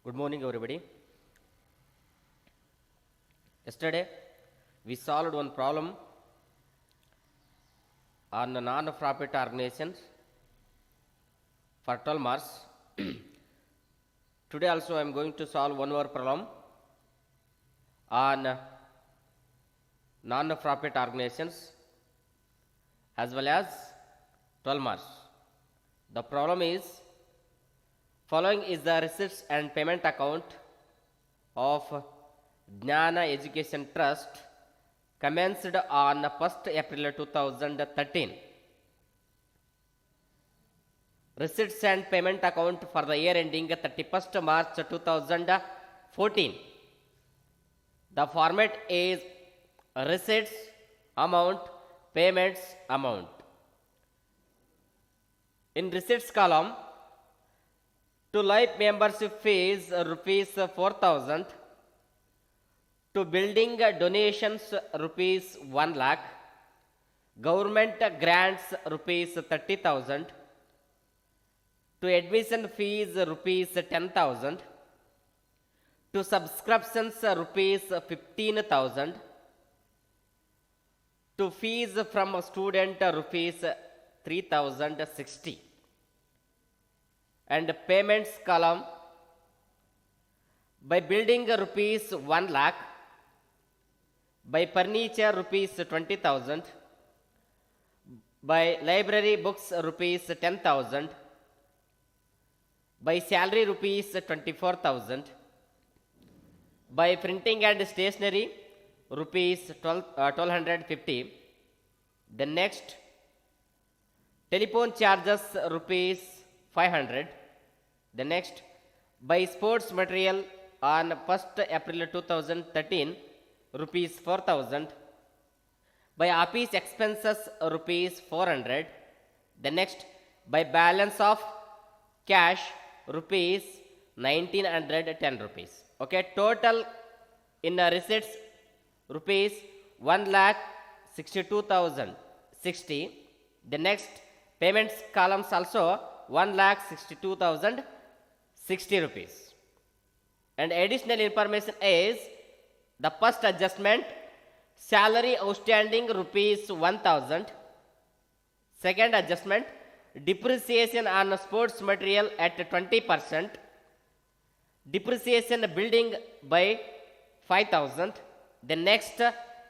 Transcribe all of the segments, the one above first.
Good morning, everybody. Yesterday, we solved one problem on non-profit organizations for 12 marks. Today also I am going to solve one more problem on non-profit organizations as well as 12 marks. The problem is, following is the receipts and payment account of Jnana Education Trust commenced on 1st April 2013. Receipts and payment account for the year ending 31st March 2014. The format is receipts amount, payments amount. In receipts column, to life membership fees rupees 4,000, to building donations rupees 1 lakh, government grants rupees 30,000, to admission fees rupees 10,000, to subscriptions rupees 15,000, to fees from a student rupees 3,060. And payments column, by building rupees 1 lakh, by furniture rupees 20,000, by library books rupees 10,000, by salary rupees 24,000, by printing and stationery rupees 1250. The next, telephone charges rupees 500. The next, by sports material on 1st April 2013 rupees 4,000, by office expenses rupees 400. The next, by balance of cash rupees 1910 rupees. Okay, total in receipts rupees 1,62,060. The next, payments columns also 1,62,060 rupees. And additional information is the first adjustment, salary outstanding rupees 1,000. Second adjustment, depreciation on sports material at 20%. Depreciation building by 5,000. The next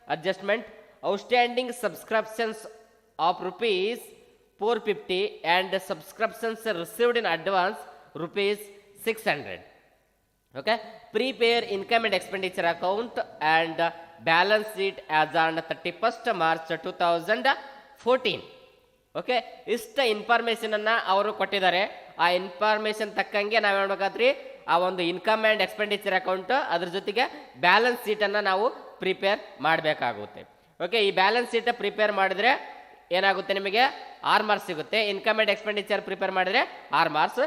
adjustment, outstanding subscriptions of rupees 450 and subscriptions received in advance rupees 600. Okay, prepare income and expenditure account and balance sheet as on 31st March 2014. Okay, ಇಷ್ಟ ಇನ್ಫಾರ್ಮೇಷನನ್ನು ಅವರು ಕೊಟ್ಟಿದ್ದಾರೆ. ಆ information ತಕ್ಕಂಗೆ ನಾವು ಹೇಳ್ಬೇಕಾದ್ರಿ ಆ ಒಂದು income and expenditure account ಅದ್ರ ಜೊತೆಗೆ ಬ್ಯಾಲೆನ್ಸ್ ಶೀಟನ್ನು ನಾವು ಪ್ರಿಪೇರ್ ಮಾಡಬೇಕಾಗುತ್ತೆ. ಓಕೆ, ಈ ಬ್ಯಾಲೆನ್ಸ್ ಶೀಟ್ ಪ್ರಿಪೇರ್ ಮಾಡಿದ್ರೆ ಏನಾಗುತ್ತೆ, ನಿಮಗೆ 6 ಮಾರ್ಕ್ಸ್ ಸಿಗುತ್ತೆ. ಇನ್ಕಮ್ ಆ್ಯಂಡ್ ಎಕ್ಸ್ಪೆಂಡಿಚರ್ ಪ್ರಿಪೇರ್ ಮಾಡಿದ್ರೆ 6 ಮಾರ್ಕ್ಸ್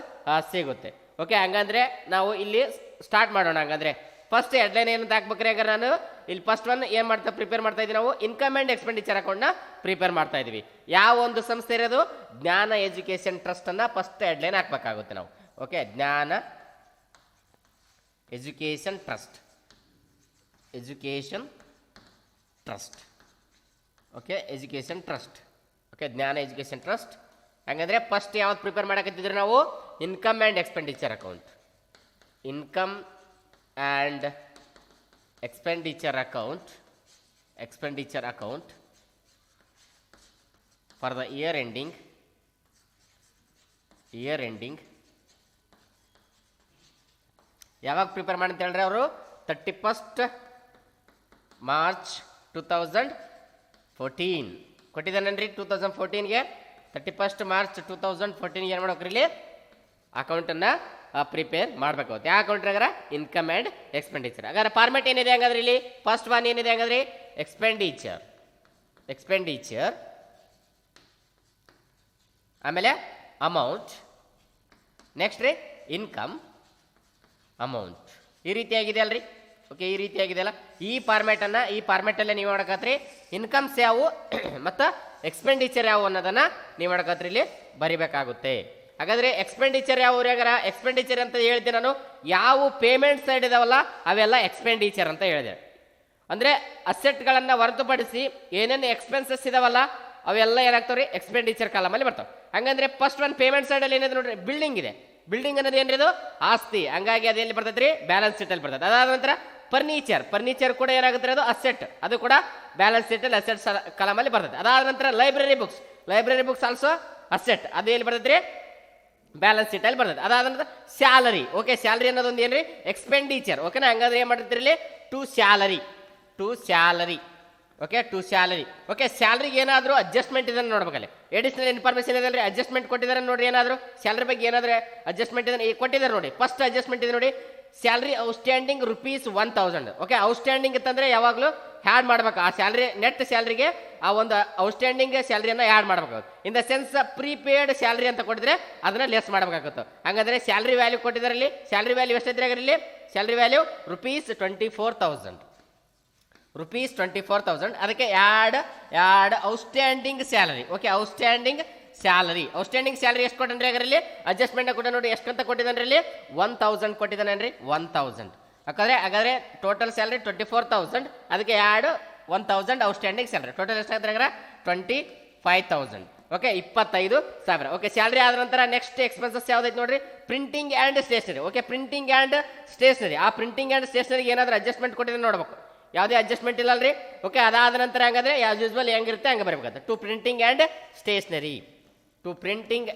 ಸಿಗುತ್ತೆ. ಓಕೆ, ಹಂಗಂದ್ರೆ ನಾವು ಇಲ್ಲಿ ಸ್ಟಾರ್ಟ್ ಮಾಡೋಣ. ಹಂಗಂದ್ರೆ ಫಸ್ಟ್ ಹೆಡ್ಲೈನ್ ಏನಂತ ಹಾಕ್ಬೇಕ್ರಿ? ಹಾಗಾದ್ರೆ ನಾನು ಇಲ್ಲಿ ಫಸ್ಟ್ ಒನ್ ಏನು ಪ್ರಿಪೇರ್ ಮಾಡ್ತಾ ಇದ್ದೀವಿ, ನಾವು ಇನ್ಕಮ್ ಆ್ಯಂಡ್ ಎಕ್ಸ್ಪೆಂಡಿಚರ್ ಅಕೌಂಟ್ನ ಪ್ರಿಪೇರ್ ಮಾಡ್ತಾ ಇದೀವಿ. ಯಾವ ಒಂದು ಸಂಸ್ಥೆ ಇರೋದು? ಜ್ಞಾನ ಎಜುಕೇಷನ್ ಟ್ರಸ್ಟ್ ಅನ್ನ ಫಸ್ಟ್ ಹೆಡ್ಲೈನ್ ಹಾಕ್ಬೇಕಾಗುತ್ತೆ ನಾವು. ಓಕೆ, ಜ್ಞಾನ education trust, education trust. Okay, education trust. Okay, ಜ್ಞಾನ ಎಜುಕೇಷನ್ ಟ್ರಸ್ಟ್. ಹಂಗಂದ್ರೆ ಫಸ್ಟ್ ಯಾವ್ದು ಪ್ರಿಪೇರ್ ಮಾಡಕತ್ತಿದ್ರೆ ನಾವು? Income and expenditure account. Income and expenditure account for the year ending ಯಾವಾಗ ಪ್ರಿಪೇರ್ ಮಾಡಿ ಅಂತ ಹೇಳ್ರಿ ಅವರು? 31st March 2014 ಕೊಟ್ಟಿದ್ದಾನನ್ರಿ. 2014ಗೆ 31st ಮಾರ್ಚ್ 2014 ಏನು ಮಾಡ್ಬೇಕ್ರಿ? ಇಲ್ಲಿ ಅಕೌಂಟನ್ನು ಪ್ರಿಪೇರ್ ಮಾಡಬೇಕಾಗುತ್ತೆ. ಯಾವ ಅಕೌಂಟ್ ಹಾಗಾದ್ರೆ? Income and expenditure. ಹಾಗಾದ್ರೆ ಫಾರ್ಮೆಟ್ ಏನಿದೆ ಹಂಗಾದ್ರೆ ಇಲ್ಲಿ? ಫಸ್ಟ್ ಒನ್ ಏನಿದೆ ಹಂಗಾದ್ರೆ? ಎಕ್ಸ್ಪೆಂಡಿಚರ್, ಆಮೇಲೆ ಅಮೌಂಟ್, ನೆಕ್ಸ್ಟ್ ರೀ ಇನ್ಕಮ್, ಅಮೌಂಟ್. ಈ ರೀತಿಯಾಗಿದೆ ಅಲ್ರಿ? ಓಕೆ, ಈ ರೀತಿಯಾಗಿದೆ ಅಲ್ಲ? ಈ ಫಾರ್ಮೆಟಲ್ಲೇ ನೀವು ಮಾಡಕತ್ರಿ ಇನ್ಕಮ್ಸ್ ಯಾವುವು ಮತ್ತು ಎಕ್ಸ್ಪೆಂಡಿಚರ್ ಯಾವುವು ಅನ್ನೋದನ್ನು ನೀವು ಮಾಡಕತ್ರಿ ಇಲ್ಲಿ ಬರಿಬೇಕಾಗುತ್ತೆ. ಹಾಗಾದ್ರೆ ಎಕ್ಸ್ಪೆಂಡಿಚರ್ ಯಾವ ಊರಾಗಾರ ಎಕ್ಸ್ಪೆಂಡಿಚರ್ ಅಂತ ಹೇಳಿದೆ ನಾನು. ಯಾವ ಪೇಮೆಂಟ್ ಸೈಡ್ ಇದಾವಲ್ಲ ಅವೆಲ್ಲ ಎಕ್ಸ್ಪೆಂಡಿಚರ್ ಅಂತ ಹೇಳಿದೆ. ಅಂದರೆ ಅಸೆಟ್ಗಳನ್ನು ಹೊರತುಪಡಿಸಿ ಏನೇನು ಎಕ್ಸ್ಪೆನ್ಸಸ್ ಇದಾವಲ್ಲ ಅವೆಲ್ಲ ಏನಾಗ್ತಾವ್ರಿ ಎಕ್ಸ್ಪೆಂಡಿಚರ್ ಕಾಲಮಲ್ಲಿ ಬರ್ತಾವೆ. ಹಂಗಂದ್ರೆ ಫಸ್ಟ್ ಒಂದು ಪೇಮೆಂಟ್ ಸೈಡಲ್ಲಿ ಏನಿದೆ ನೋಡ್ರಿ, ಬಿಲ್ಡಿಂಗ್ ಇದೆ. ಬಿಲ್ಡಿಂಗ್ ಅನ್ನೋದು ಏನ್ರಿ ಇದು ಆಸ್ತಿ, ಹಂಗಾಗಿ ಅದು ಎಲ್ಲಿ ಬರ್ತೈತೆ ರೀ ಬ್ಯಾಲೆನ್ಸ್ ಶೀಟಲ್ಲಿ ಬರ್ತದೆ. ಅದಾದ ನಂತರ ಫರ್ನಿಚರ್ ಕೂಡ ಏನಾಗುತ್ತೆ ಅದು ಅಸೆಟ್, ಅದು ಕೂಡ ಬ್ಯಾಲೆನ್ಸ್ ಶೀಟಲ್ಲಿ ಅಸೆಟ್ಸ್ ಕಾಲಮಲ್ಲಿ ಬರ್ತದೆ. ಅದಾದ ನಂತರ ಲೈಬ್ರರಿ ಬುಕ್ಸ್ ಆಲ್ಸೋ ಅಸೆಟ್, ಅದು ಎಲ್ಲಿ ಬರ್ತೈತೆ ರೀ ಬ್ಯಾಲೆನ್ಸ್ ಶೀಟಲ್ಲಿ ಬರ್ತದೆ. ಅದಾದ ನಂತರ ಸ್ಯಾಲರಿ, ಓಕೆ ಸ್ಯಾಲರಿ ಅನ್ನೋದೊಂದು ಏನ್ರಿ ಎಕ್ಸ್ಪೆಂಡಿಚರ್, ಓಕೆನಾ. ಹಂಗಾದ್ರೆ ಏನು ಮಾಡ್ತಿರ್ಲಿ ಇಲ್ಲಿ ಟು ಸ್ಯಾಲರಿ ಓಕೆ ಸ್ಯಾಲರಿಗೆ ಏನಾದರೂ ಅಡ್ಜಸ್ಟ್ಮೆಂಟ್ ಇದನ್ನು ನೋಡ್ಬೇಕಲ್ಲಿ. ಎಡಿಷನಲ್ ಇನ್ಫಾರ್ಮೇಷನ್ ಇದೆ ಅಡ್ಜಸ್ಟ್ಮೆಂಟ್ ಕೊಟ್ಟಿದ್ದಾರೆ ನೋಡ್ರಿ. ಏನಾದರೂ ಸ್ಯಾಲರಿ ಬಗ್ಗೆ ಏನಾದರೂ ಅಡ್ಜಸ್ಟ್ಮೆಂಟ್ ಇದನ್ನು ಕೊಟ್ಟಿದ್ದಾರೆ ನೋಡಿ. ಫಸ್ಟ್ ಅಡ್ಜಸ್ಟ್ಮೆಂಟ್ ಇದೆ ನೋಡಿ, ಸ್ಯಾಲರಿ ಔಟ್ಸ್ಟ್ಯಾಂಡಿಂಗ್ ₹1000. ಓಕೆ ಔಟ್ಸ್ಟ್ಯಾಂಡಿಂಗ್ ಇತ್ತಂದ್ರೆ ಯಾವಾಗಲೂ ಹ್ಯಾಡ್ ಮಾಡ್ಬೇಕು ಆ ಸ್ಯಾಲರಿ, ನೆಟ್ ಸ್ಯಾಲರಿಗೆ ಆ ಒಂದು ಔಟ್ಸ್ಟ್ಯಾಂಡಿಂಗ್ ಸ್ಯಾಲರಿಯನ್ನು ಹ್ಯಾಡ್ ಮಾಡ್ಬೇಕಾಗುತ್ತೆ. ಇನ್ ದ ಸೆನ್ಸ್ ಪ್ರೀಪೇಯ್ಡ್ ಸ್ಯಾಲರಿ ಅಂತ ಕೊಟ್ಟಿದ್ರೆ ಅದನ್ನ ಲೆಸ್ ಮಾಡ್ಬೇಕಾಗುತ್ತೆ. ಹಂಗಂದ್ರೆ ಸ್ಯಾಲರಿ ವ್ಯಾಲ್ಯೂ ಕೊಟ್ಟಿದ್ದಾರೆ ಇಲ್ಲಿ. ಸ್ಯಾಲರಿ ವ್ಯಾಲ್ಯೂ ಎಷ್ಟೈತ್ರಿ ಇಲ್ಲಿ? Salary value ₹24,000. ಅದಕ್ಕೆ add outstanding salary. Okay outstanding salary ಎಷ್ಟು ಕೊಟ್ಟನ್ರಿ ಅದರಲ್ಲಿ ಅಡ್ಜಸ್ಟ್ಮೆಂಟ್ ಕೊಟ್ಟ ನೋಡಿ. ಎಷ್ಟು ಅಂತ ಕೊಟ್ಟಿದ್ದಾನೆ ಇಲ್ಲಿ? 1000 ಕೊಟ್ಟಿದ್ದಾನೆ 1000. ಹಾಗಾದ್ರೆ ಟೋಟಲ್ ಸ್ಯಾಲರಿ 24,000, ಅದಕ್ಕೆ ಆ್ಯಡ್ 1000 ಔಟ್ಸ್ಟ್ಯಾಂಡಿಂಗ್ ಸ್ಯಾಲರಿ. ಟೋಟಲ್ ಎಷ್ಟಾಗ್ರೆ 25,000. ಓಕೆ 25,000. ಓಕೆ ಸ್ಯಾಲರಿ ಆದ ನಂತರ ನೆಕ್ಸ್ಟ್ ಎಕ್ಸ್ಪೆನ್ಸಸ್ ಯಾವ್ದೈತೆ ನೋಡ್ರಿ, printing and stationery. Okay printing and stationery, ಆ ಪ್ರಿಂಟಿಂಗ್ ಆ್ಯಂಡ್ ಸ್ಟೇಷನರಿಗೆ ಏನಾದರೂ ಅಡ್ಜಸ್ಟ್ಮೆಂಟ್ ಕೊಟ್ಟಿದ್ರೆ ನೋಡ್ಬೇಕು. ಯಾವುದೇ ಅಡ್ಜಸ್ಟ್ಮೆಂಟ್ ಇಲ್ಲ ಅಲ್ರಿ. ಓಕೆ ಅದಾದ ನಂತರ ಹಂಗಾದ್ರೆ ಯಾಸ್ ಯೂಸ್ವಲ್ ಹೆಂಗಿರುತ್ತೆ ಹಂಗೆ ಬರಬೇಕಾಗುತ್ತೆ. To printing and stationery printing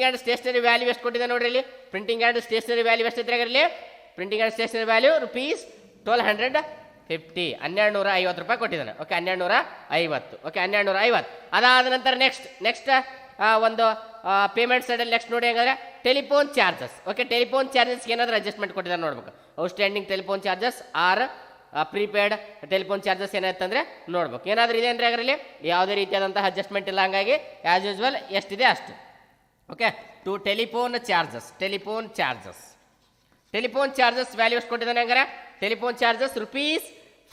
and stationery value ಎಷ್ಟು ಕೊಟ್ಟಿದೆ ನೋಡ್ರಿ ಇಲ್ಲಿ. ಪ್ರಿಂಟಿಂಗ್ ಆ್ಯಂಡ್ ಸ್ಟೇಷನರಿ ವ್ಯಾಲ್ಯೂ ಎಷ್ಟು ಇದ್ರೆ ಇಲ್ಲಿ? ಪ್ರಿಂಟಿಂಗ್ ಆ್ಯಂಡ್ ಸ್ಟೇಷನರಿ ವ್ಯಾಲ್ಯೂ ₹1250, ₹1250 ಕೊಟ್ಟಿದ್ದಾನೆ. ಓಕೆ 1250. ಓಕೆ 1250. ಅದಾದ ನಂತರ ನೆಕ್ಸ್ಟ್ ಒಂದು ಪೇಮೆಂಟ್ ಸೈಡಲ್ಲಿ ನೆಕ್ಸ್ಟ್ ನೋಡಿ ಹಂಗಾದ್ರೆ ಟೆಲಿಫೋನ್ ಚಾರ್ಜಸ್. ಓಕೆ ಟೆಲಿಫೋನ್ ಚಾರ್ಜಸ್ಗೆ ಏನಾದರೂ ಅಡ್ಜಸ್ಟ್ಮೆಂಟ್ ಕೊಟ್ಟಿದ್ದಾರೆ ನೋಡ್ಬೇಕು. Outstanding telephone charges or prepaid telephone charges ಏನಾಯ್ತಂದ್ರೆ ನೋಡ್ಬೇಕು. ಏನಾದರೂ ಇದೆ ಅಂದರೆ ಅದರಲ್ಲಿ ಯಾವುದೇ ರೀತಿಯಾದಂತಹ ಅಡ್ಜಸ್ಟ್ಮೆಂಟ್ ಇಲ್ಲ, ಹಂಗಾಗಿ ಆ್ಯಸ್ ಯೂಸ್ವಲ್ ಎಷ್ಟಿದೆ ಅಷ್ಟು. Okay to telephone charges value ಎಷ್ಟು ಕೊಟ್ಟಿದ್ದಾನೆ ಹಂಗಾರೆ? ಟೆಲಿಫೋನ್ ಚಾರ್ಜಸ್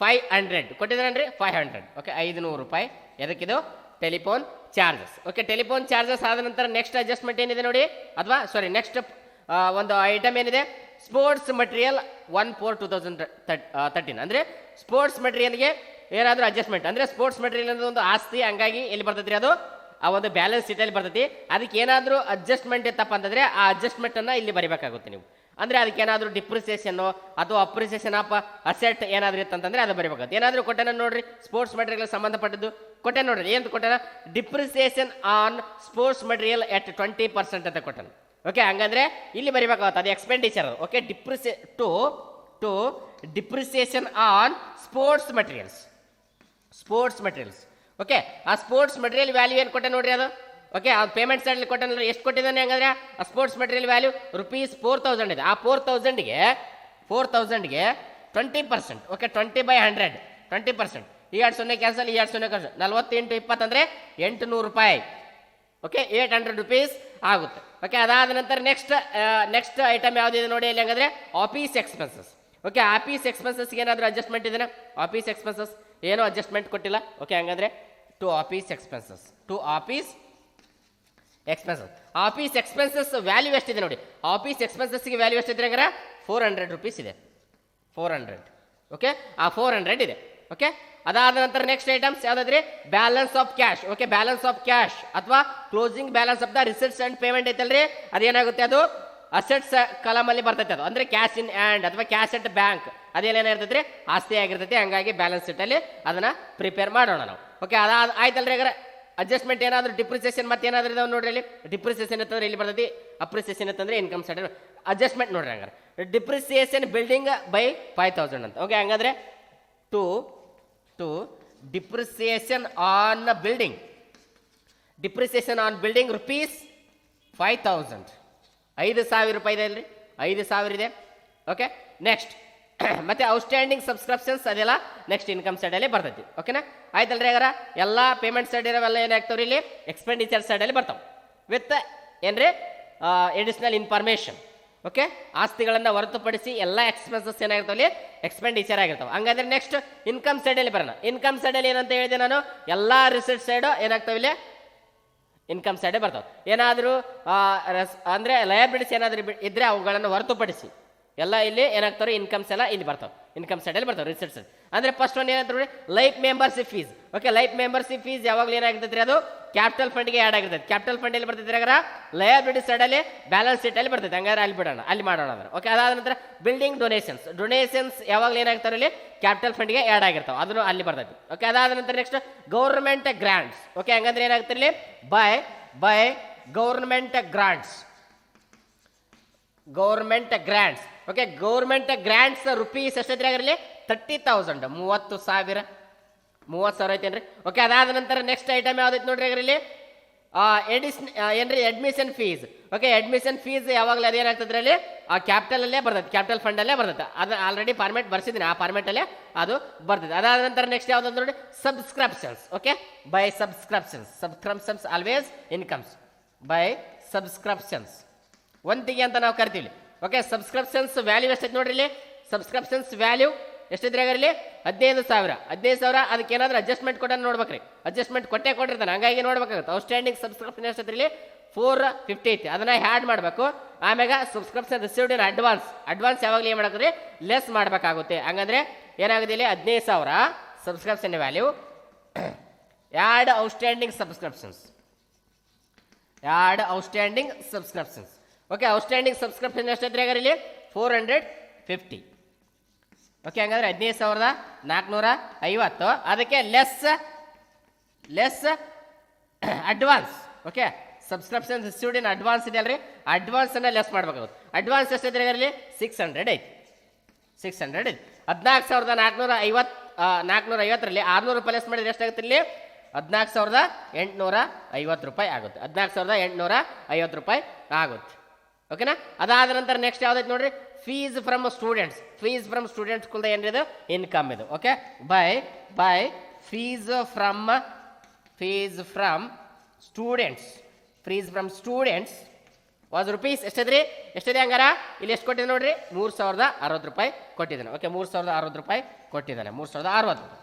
₹500 ಕೊಟ್ಟಿದ್ದಾನೆ 500. ಓಕೆ ₹500. ಎದಕ್ಕಿದು? Telephone charges. Okay telephone charges ಆದ ನಂತರ ನೆಕ್ಸ್ಟ್ ಅಡ್ಜಸ್ಟ್ಮೆಂಟ್ ಏನಿದೆ ನೋಡಿ, ಅಥವಾ ನೆಕ್ಸ್ಟ್ ಒಂದು ಐಟಮ್ ಏನಿದೆ, ಸ್ಪೋರ್ಟ್ಸ್ ಮಟೀರಿಯಲ್ 1/4/2013. ಅಂದರೆ ಸ್ಪೋರ್ಟ್ಸ್ ಮಟೀರಿಯಲ್ಗೆ ಏನಾದರೂ ಅಡ್ಜಸ್ಟ್ಮೆಂಟ್, ಅಂದರೆ ಸ್ಪೋರ್ಟ್ಸ್ ಮಟೀರಿಯಲ್ ಅನ್ನೋದು ಒಂದು ಆಸ್ತಿ, ಹಂಗಾಗಿ ಎಲ್ಲಿ ಬರ್ತೈತಿ ಅದು ಆ ಒಂದು ಬ್ಯಾಲೆನ್ಸ್ ಶೀಟಲ್ಲಿ ಬರ್ತೈತಿ. ಅದಕ್ಕೆ ಏನಾದರೂ ಅಡ್ಜಸ್ಟ್ಮೆಂಟ್ ಇತ್ತಪ್ಪ ಅಂತಂದರೆ ಆ ಅಡ್ಜಸ್ಟ್ಮೆಂಟನ್ನು ಇಲ್ಲಿ ಬರಿಬೇಕಾಗುತ್ತೆ ನೀವು. ಅಂದರೆ ಅದಕ್ಕೆ ಏನಾದರೂ ಡಿಪ್ರಿಸಿಯೇಷನ್ನು ಅಥವಾ ಅಪ್ರಿಸಿಯೇಷನ್ ಆಫ್ ಅಸೆಟ್ ಏನಾದರೂ ಇತ್ತಂತಂದರೆ ಅದು ಬರಿಬೇಕಾಗುತ್ತೆ. ಏನಾದರೂ ಕೊಟ್ಟೆನ ನೋಡ್ರಿ ಸ್ಪೋರ್ಟ್ಸ್ ಮಟೀರಿಯಲ್ ಸಂಬಂಧಪಟ್ಟದ್ದು ಕೊಟ್ಟೆ ನೋಡ್ರಿ. ಏನು ಕೊಟ್ಟೆನ? ಡಿಪ್ರಿಸಿಯೇಷನ್ ಆನ್ ಸ್ಪೋರ್ಟ್ಸ್ ಮಟೀರಿಯಲ್ ಎಟ್ 20% ಅಂತ ಕೊಟ್ಟನು. ಓಕೆ ಹಂಗಂದ್ರೆ ಇಲ್ಲಿ ಬರಿಬೇಕಾಗುತ್ತೆ, ಅದು expenditure. Okay depreciation on sports materials. Okay ಆ ಸ್ಪೋರ್ಟ್ಸ್ ಮಟೀರಿಯಲ್ ವ್ಯಾಲ್ಯೂ ಏನು ಕೊಟ್ಟೆ ನೋಡ್ರಿ ಅದು. ಓಕೆ ಆ ಪೇಮೆಂಟ್ ಸೈಡಲ್ಲಿ ಕೊಟ್ಟನಲ್ಲ, ಎಷ್ಟು ಕೊಟ್ಟಿದ್ದಾನೆ ಹಂಗಂದ್ರೆ ಆ ಸ್ಪೋರ್ಟ್ಸ್ ಮಟೀರಿಯಲ್ ವ್ಯಾಲ್ಯೂ ₹4,000 ಇದೆ. ಆ 4,000ಗೆ 20%. ಓಕೆ 20/100 20%. ಈ 2 ಕ್ಯಾನ್ಸಲ್, ಈ 2 ಕ್ಯಾನ್ಸಲ್, 40 × 20 ಅಂದರೆ ₹800. ಓಕೆ ₹800 ಆಗುತ್ತೆ. ಓಕೆ ಅದಾದ ನಂತರ ನೆಕ್ಸ್ಟ್ ಐಟಮ್ ಯಾವುದಿದೆ ನೋಡಿ ಇಲ್ಲಿ ಹಂಗಂದ್ರೆ ಆಫೀಸ್ ಎಕ್ಸ್ಪೆನ್ಸಸ್. ಓಕೆ ಆಫೀಸ್ ಎಕ್ಸ್ಪೆನ್ಸಸ್ಗೆ ಏನಾದರೂ ಅಡ್ಜಸ್ಟ್ಮೆಂಟ್ ಇದೆಯಾ? ಆಫೀಸ್ ಎಕ್ಸ್ಪೆನ್ಸಸ್ ಏನೂ ಅಡ್ಜಸ್ಟ್ಮೆಂಟ್ ಕೊಟ್ಟಿಲ್ಲ. ಓಕೆ ಹಂಗಂದ್ರೆ ಆಫೀಸ್ ಎಕ್ಸ್ಪೆನ್ಸಸ್ ವ್ಯಾಲ್ಯೂ ಎಷ್ಟಿದೆ ನೋಡಿ. ಆಫೀಸ್ ಎಕ್ಸ್ಪೆನ್ಸಸ್ಗೆ ವ್ಯಾಲ್ಯೂ ಎಷ್ಟಿದೆ ಹಂಗಾರೆ ₹400 ಇದೆ. 400. ಓಕೆ ಆ 400 ಇದೆ. ಓಕೆ ಅದಾದ ನಂತರ ನೆಕ್ಸ್ಟ್ ಐಟಮ್ಸ್ ಯಾವುದಾದ್ರಿ? Balance of cash. Okay balance of cash ಅಥವಾ closing balance of the receipts and payment ಐತಲ್ರಿ, ಅದೇನಾಗುತ್ತೆ ಅದು ಅಸೆಟ್ಸ್ ಕಾಲಮಲ್ಲಿ ಬರ್ತೈತೆ. ಅದು ಅಂದರೆ ಕ್ಯಾಶ್ ಇನ್ ಹ್ಯಾಂಡ್ ಅಥವಾ ಕ್ಯಾಶ್ ಅಟ್ ಬ್ಯಾಂಕ್, ಅದೇನೇನಿರ್ತೈತೆ ರೀ ಆಸ್ತಿ ಆಗಿರ್ತೈತಿ. ಹಂಗಾಗಿ ಬ್ಯಾಲೆನ್ಸ್ ಶೀಟಲ್ಲಿ ಅದನ್ನು ಪ್ರಿಪೇರ್ ಮಾಡೋಣ ನಾವು. ಓಕೆ ಆಯ್ತಲ್ರಿ. ಹಾಗಾದ್ರೆ ಅಡ್ಜಸ್ಟ್ಮೆಂಟ್ ಏನಾದರೂ ಡಿಪ್ರಿಸಿಯೇಷನ್ ಮತ್ತೆ ಏನಾದರೂ ಇದಾವೆ ನೋಡ್ರಿ ಇಲ್ಲಿ. ಡಿಪ್ರಿಸಿಯೇಷನ್ ಇತ್ತಂದ್ರೆ ಇಲ್ಲಿ ಬರ್ತೈತಿ, ಅಪ್ರಿಸಿಯೇಷನ್ ಇತ್ತಂದ್ರೆ ಇನ್ಕಮ್ ಸೈಡ್ ಅಡ್ಜಸ್ಟ್ಮೆಂಟ್ ನೋಡ್ರಿ. ಹಂಗಾರೆ ಡಿಪ್ರಿಸಿಯೇಷನ್ ಬಿಲ್ಡಿಂಗ್ ಬೈ 5,000 ಅಂತ. ಓಕೆ ಹಂಗಂದ್ರೆ ಟು ಡಿಪ್ರಿಸಿಯೇಷನ್ ಆನ್ ಬಿಲ್ಡಿಂಗ್ ₹5,000. ₹5,000 ಇದೆ ಅಲ್ರಿ, 5,000 ಇದೆ. ಓಕೆ ನೆಕ್ಸ್ಟ್ ಮತ್ತೆ ಔಟ್ಸ್ಟ್ಯಾಂಡಿಂಗ್ ಸಬ್ಸ್ಕ್ರಿಪ್ಷನ್ಸ್ ಅದೆಲ್ಲ ನೆಕ್ಸ್ಟ್ ಇನ್ಕಮ್ ಸೈಡಲ್ಲಿ ಬರ್ತೈತಿ. ಓಕೆನಾ ಆಯ್ತಲ್ರಿ. ಹಾಗಾರ ಎಲ್ಲ ಪೇಮೆಂಟ್ ಸೈಡ್ ಇರೋವೆಲ್ಲ ಏನಾಗ್ತಾವ್ರಿ ಇಲ್ಲಿ ಎಕ್ಸ್ಪೆಂಡಿಚರ್ ಸೈಡಲ್ಲಿ ಬರ್ತಾವೆ ವಿತ್ ಏನ್ರಿ ಎಡಿಷನಲ್ ಇನ್ಫಾರ್ಮೇಷನ್. ಓಕೆ, ಆಸ್ತಿಗಳನ್ನು ಹೊರತುಪಡಿಸಿ ಎಲ್ಲ ಎಕ್ಸ್ಪೆನ್ಸಸ್ ಏನಾಗಿರ್ತಾವಲ್ಲಿ ಎಕ್ಸ್ಪೆಂಡಿಚರ್ ಆಗಿರ್ತಾವೆ. ಹಂಗಂದ್ರೆ ನೆಕ್ಸ್ಟ್ ಇನ್ಕಮ್ ಸೈಡಲ್ಲಿ ಬರೋಣ. ಇನ್ಕಮ್ ಸೈಡಲ್ಲಿ ಏನಂತ ಹೇಳಿದೆ ನಾನು, ಎಲ್ಲ ರಿಸಿಟ್ ಸೈಡು ಏನಾಗ್ತಾವೆ ಇಲ್ಲಿ ಇನ್ಕಮ್ ಸೈಡೇ ಬರ್ತಾವೆ. ಏನಾದರೂ ಅಂದರೆ ಲಯಬಿಲಿಟೀಸ್ ಏನಾದರೂ ಇದ್ದರೆ ಅವುಗಳನ್ನು ಹೊರತುಪಡಿಸಿ ಎಲ್ಲ ಇಲ್ಲಿ ಏನಾಗ್ತಾರೆ ಇನ್ಕಮ್ಸ್ ಎಲ್ಲ ಇಲ್ಲಿ ಬರ್ತಾವೆ, ಇನ್ಕಮ್ ಸೈಡಲ್ಲಿ ಬರ್ತಾವೆ ರಿಸಿಟ್ಸ್. ಅಂದರೆ ಫಸ್ಟ್ ಒನ್ ಏನಂತ ನೋಡಿ, life membership fees. Okay, life membership fees ಯಾವಾಗಲೂ ಏನಾಗಿರ್ತೈತೆ ರೀ, ಅದು ಕ್ಯಾಪಿಟಲ್ ಫಂಡ್ಗೆ ಆ್ಯಡ್ ಆಗಿರ್ತೈತೆ. ಕ್ಯಾಪಿಟಲ್ ಫಂಡಲ್ಲಿ ಬರ್ತೈತೆ ಹಾಗಾದ್ರೆ ಲಯಬಿಲಿಟಿ ಸೈಡಲ್ಲಿ ಬ್ಯಾಲೆನ್ಸ್ ಶೀಟಲ್ಲಿ ಬರ್ತೈತೆ. ಹಂಗಾದ್ರೆ ಅಲ್ಲಿ ಬಿಡೋಣ, ಅಲ್ಲಿ ಮಾಡೋಣ ಅಂದ್ರೆ. ಓಕೆ, ಅದಾದ ನಂತರ ಬಿಲ್ಡಿಂಗ್ ಡೊನೇಷನ್ಸ್ ಯಾವಾಗಲೂ ಏನಾಗ್ತಾರೆ ಇಲ್ಲಿ ಕ್ಯಾಪಿಟಲ್ ಫಂಡ್ಗೆ ಆ್ಯಡ್ ಆಗಿರ್ತಾವೆ, ಅದನ್ನು ಅಲ್ಲಿ ಬರ್ತೈತಿ. ಓಕೆ, ಅದಾದ ನಂತರ ನೆಕ್ಸ್ಟ್ ಗೌರ್ಮೆಂಟ್ ಗ್ರಾಂಟ್ಸ್. ಓಕೆ, ಹಂಗಂದ್ರೆ ಏನಾಗ್ತಾರೆ ಇಲ್ಲಿ by government grants. Government grants. Okay, government grants rupees ಎಷ್ಟೈತ್ರಿ ಆಗಿರಲಿ 30,000, 30,000 ಐತೇನ್ರಿ. ಓಕೆ, ಅದಾದ ನಂತರ ನೆಕ್ಸ್ಟ್ ಐಟಮ್ ಯಾವ್ದೈತೆ ನೋಡ್ರಿ ಆಗಿರಲಿ ಏನ್ರಿ admission fees. Okay, admission fees ಯಾವಾಗಲೂ ಅದೇನಾಗ್ತದ್ರಿ ಅಲ್ಲಿ ಆ ಕ್ಯಾಪಿಟಲಲ್ಲೇ ಬರ್ತೈತೆ, ಕ್ಯಾಪಿಟಲ್ ಫಂಡಲ್ಲೇ ಬರ್ತೈತೆ. ಅದು ಆಲ್ರೆಡಿ ಫಾರ್ಮೆಟ್ ಬರ್ಸಿದ್ದೀನಿ, ಆ ಫಾರ್ಮೆಟಲ್ಲೇ ಅದು ಬರ್ತೈತೆ. ಅದಾದ ನಂತರ ನೆಕ್ಸ್ಟ್ ಯಾವ್ದು ನೋಡಿ subscriptions. Okay, by subscriptions always incomes by subscriptions ಒಂತಿಗೆ ಅಂತ ನಾವು ಕರಿತೀವಿ. ಓಕೆ, ಸಬ್ಸ್ಕ್ರಿಪ್ಷನ್ಸ್ ವ್ಯಾಲ್ಯೂ ಎಷ್ಟೈತೆ ನೋಡ್ರಿ ಇಲ್ಲಿ. ಸಬ್ಸ್ಕ್ರಿಪ್ಷನ್ಸ್ ವ್ಯಾಲ್ಯೂ ಎಷ್ಟಿದ್ರೆ ಆಗಲಿ 15,000. ಅದಕ್ಕೆ ಏನಾದರೂ ಅಡ್ಜಸ್ಟ್ಮೆಂಟ್ ಕೊಟ್ಟ ನೋಡ್ಬೇಕ್ರಿ, ಅಡ್ಜಸ್ಟ್ಮೆಂಟ್ ಕೊಟ್ಟಿರ್ತಾನೆ, ಹಂಗಾಗಿ ನೋಡ್ಬೇಕಾಗುತ್ತೆ. ಔಟ್ಸ್ಟ್ಯಾಂಡಿಂಗ್ ಸಬ್ಸ್ಕ್ರಿಪ್ಷನ್ ಎಷ್ಟೈತೆ ಇಲ್ಲಿ 450 ಐತಿ, ಅದನ್ನ ಹ್ಯಾಡ್ ಮಾಡಬೇಕು. ಆಮ್ಯಾಗ ಸಬ್ಸ್ಕ್ರಿಪ್ಷನ್ ರಿಸೀವ್ಡ್ ಇನ್ ಅಡ್ವಾನ್ಸ್ ಯಾವಾಗಲೂ ಏನು ಮಾಡಕ್ರಿ ಲೆಸ್ ಮಾಡಬೇಕಾಗುತ್ತೆ. ಹಂಗಂದ್ರೆ ಏನಾಗುತ್ತೆ ಇಲ್ಲಿ 15,000 subscription value add outstanding subscriptions. Okay, outstanding subscription ಎಷ್ಟೈತ್ರಿ ಹಾಗಾದ್ರೆ ಇಲ್ಲಿ 450. ಓಕೆ, ಹಂಗಂದ್ರೆ 15,450. ಅದಕ್ಕೆ less advance. Okay, subscription received in advance ಇದೆ ಅಲ್ರಿ, ಅಡ್ವಾನ್ಸ್ ಅನ್ನ ಲೆಸ್ ಮಾಡ್ಬೇಕಾಗುತ್ತೆ. ಅಡ್ವಾನ್ಸ್ ಎಷ್ಟೈತ್ರಿ ಹಾಗಾದ್ರೆ 600 ಐತಿ. 14,450ರಲ್ಲಿ 600 ರೂಪಾಯಿ ಲೆಸ್ ಮಾಡಿದ್ರೆ ಎಷ್ಟಾಗುತ್ತೆ ಇಲ್ಲಿ 14,850 ರೂಪಾಯಿ ಆಗುತ್ತೆ. 14,850 ರೂಪಾಯಿ ಆಗುತ್ತೆ. ಓಕೆನಾ, ಅದಾದ ನಂತರ ನೆಕ್ಸ್ಟ್ ಯಾವ್ದೈತೆ ನೋಡ್ರಿ ಫೀಸ್ ಫ್ರಮ್ ಸ್ಟೂಡೆಂಟ್ಸ್ ಕುಲ್ದ ಏನಿದೆ ಇನ್ಕಮ್ ಇದು. Okay, by fees from students was rupees ಎಷ್ಟಿದ್ರಿ ಹಂಗಾರ ಇಲ್ಲಿ ಎಷ್ಟು ಕೊಟ್ಟಿದೆ ನೋಡ್ರಿ 3,060 ರೂಪಾಯಿ ಕೊಟ್ಟಿದ್ದಾನೆ. ಓಕೆ, 3,060 ರೂಪಾಯಿ ಕೊಟ್ಟಿದ್ದಾನೆ, 3,060.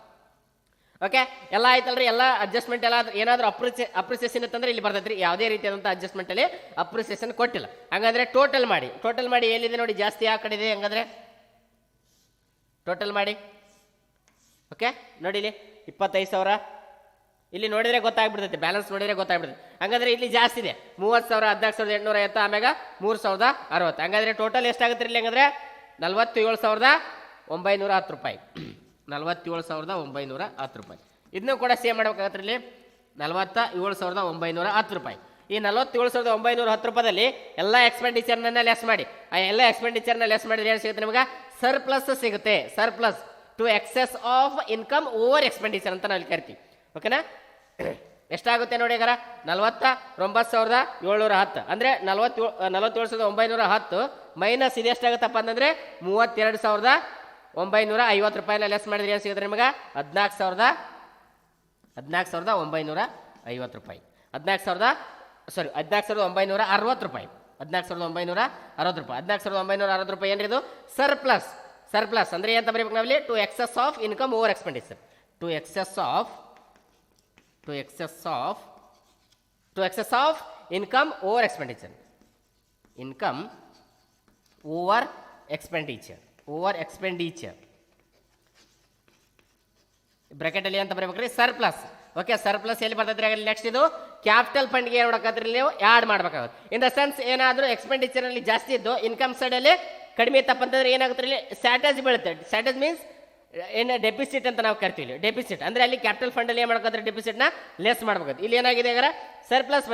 ಓಕೆ, ಎಲ್ಲ ಆಯ್ತಲ್ರಿ, ಎಲ್ಲ ಅಡ್ಜಸ್ಟ್ಮೆಂಟ್ ಎಲ್ಲ ಏನಾದರೂ ಅಪ್ರಿಸಿಯೇಷನ್ ಇತ್ತಂದ್ರೆ ಇಲ್ಲಿ ಬರ್ತೈತ್ರಿ. ಯಾವುದೇ ರೀತಿಯಾದಂಥ ಅಡ್ಜಸ್ಟ್ಮೆಂಟ್ ಅಲ್ಲಿ ಅಪ್ರಿಸಿಯೇಷನ್ ಕೊಟ್ಟಿಲ್ಲ. ಹಂಗಂದ್ರೆ ಟೋಟಲ್ ಮಾಡಿ ಎಲ್ಲಿದೆ ನೋಡಿ, ಜಾಸ್ತಿ ಯಾವ ಕಡೆ ಇದೆ ಹಂಗಂದ್ರೆ ಟೋಟಲ್ ಮಾಡಿ. ಓಕೆ, ನೋಡಿ ಇಲ್ಲಿ 25,000 ಇಲ್ಲಿ ನೋಡಿದ್ರೆ ಗೊತ್ತಾಗ್ಬಿಡ್ತೈತೆ, ಬ್ಯಾಲೆನ್ಸ್ ನೋಡಿದ್ರೆ ಗೊತ್ತಾಗ್ಬಿಡ್ತೈತೆ. ಹಂಗಂದ್ರೆ ಇಲ್ಲಿ ಜಾಸ್ತಿ ಇದೆ 30,000, 14,850, ಆಮ್ಯಾಗ 3,060. ಹಂಗಂದ್ರೆ ಟೋಟಲ್ ಎಷ್ಟಾಗುತ್ತೆ ಇಲ್ಲಿ ಹಂಗಂದ್ರೆ 47,910 ರೂಪಾಯಿ. 47,910 ರೂಪಾಯಿ. ಇದನ್ನು ಕೂಡ ಸೇವ್ ಮಾಡ್ಬೇಕಾಗತ್ತೆ ಇಲ್ಲಿ 47,910 ರೂಪಾಯಿ. ಈ 47,910 ರೂಪಾಯಿದಲ್ಲಿ ಎಲ್ಲ ಎಕ್ಸ್ಪೆಂಡಿಚರ್ನ ಲೆಸ್ ಮಾಡಿ. ಆ ಎಲ್ಲ ಎಕ್ಸ್ಪೆಂಡಿಚರ್ನ ಲೆಸ್ ಮಾಡಿದ್ರೆ ಏನು ಸಿಗುತ್ತೆ ನಿಮಗೆ ಸರ್ಪ್ಲಸ್ ಸಿಗುತ್ತೆ. Surplus to excess of income over expenditure ಅಂತ ನಾವು ಕರಿತೀವಿ. ಓಕೆನಾ, ಎಷ್ಟಾಗುತ್ತೆ ನೋಡಿ ಈಗ 49,710 ಅಂದರೆ 47,910 ಮೈನಸ್ ಇದೆಷ್ಟಾಗುತ್ತಪ್ಪ ಅಂತಂದರೆ 32,950 ರೂಪಾಯಿನ ಲೆಸ್ ಮಾಡಿದ್ರೆ ಏನು ಸಿಗುತ್ತೆ ನಿಮಗೆ 14,950 ರೂಪಾಯಿ. 14,960 ರೂಪಾಯಿ. 14,960 ರೂಪಾಯಿ. 14,960 ರೂಪಾಯಿ ಏನ್ರಿ ಇದು ಸರ್ಪ್ಲಸ್ ಅಂದರೆ ಏನಂತ ಬರೀಬೇಕು ನಾವಿಲ್ಲಿ to excess of income over expenditure. To excess of income over expenditure. ಬ್ರಾಕೆಟಲ್ಲಿ ಅಂತ ಬರೀಬೇಕ್ರಿ ಸರ್ಪ್ಲಸ್. ಓಕೆ, ಸರ್ಪ್ಲಸ್ ಎಲ್ಲಿ ಬರ್ತೈತ್ರಿ ಆಗಲಿ ನೆಕ್ಸ್ಟ್ ಇದು ಕ್ಯಾಪಿಟಲ್ ಫಂಡ್ಗೆ ಏನು ಮಾಡಬೇಕಾದ್ರಿ ನೀವು ಆ್ಯಡ್ ಮಾಡಬೇಕಾಗುತ್ತೆ. ಇನ್ ದ ಸೆನ್ಸ್ ಏನಾದರೂ ಎಕ್ಸ್ಪೆಂಡಿಚರಲ್ಲಿ ಜಾಸ್ತಿ ಇದ್ದು ಇನ್ಕಮ್ ಸೈಡಲ್ಲಿ ಕಡಿಮೆ ಇತ್ತಪ್ಪ ಅಂತಂದ್ರೆ ಏನಾಗುತ್ತೆ ಇಲ್ಲಿ ಸ್ಯಾಟೇಜ್ ಬೀಳುತ್ತೆ. ಸ್ಯಾಟೇಜ್ ಮೀನ್ಸ್ ಏನು ಡೆಪಿಸಿಟ್ ಅಂತ ನಾವು ಕರಿತೀವಿ. ಡೆಪಿಸಿಟ್ ಅಂದರೆ ಅಲ್ಲಿ ಕ್ಯಾಪಿಟಲ್ ಫಂಡಲ್ಲಿ ಏನು ಮಾಡ್ಬೇಕಾದ್ರೆ ಡೆಪಿಸಿಟ್ನ ಲೆಸ್ ಮಾಡ್ಬೇಕಾಗುತ್ತೆ. ಇಲ್ಲಿ ಏನಾಗಿದೆ ಈಗ ಸರ್ಪ್ಲಸ್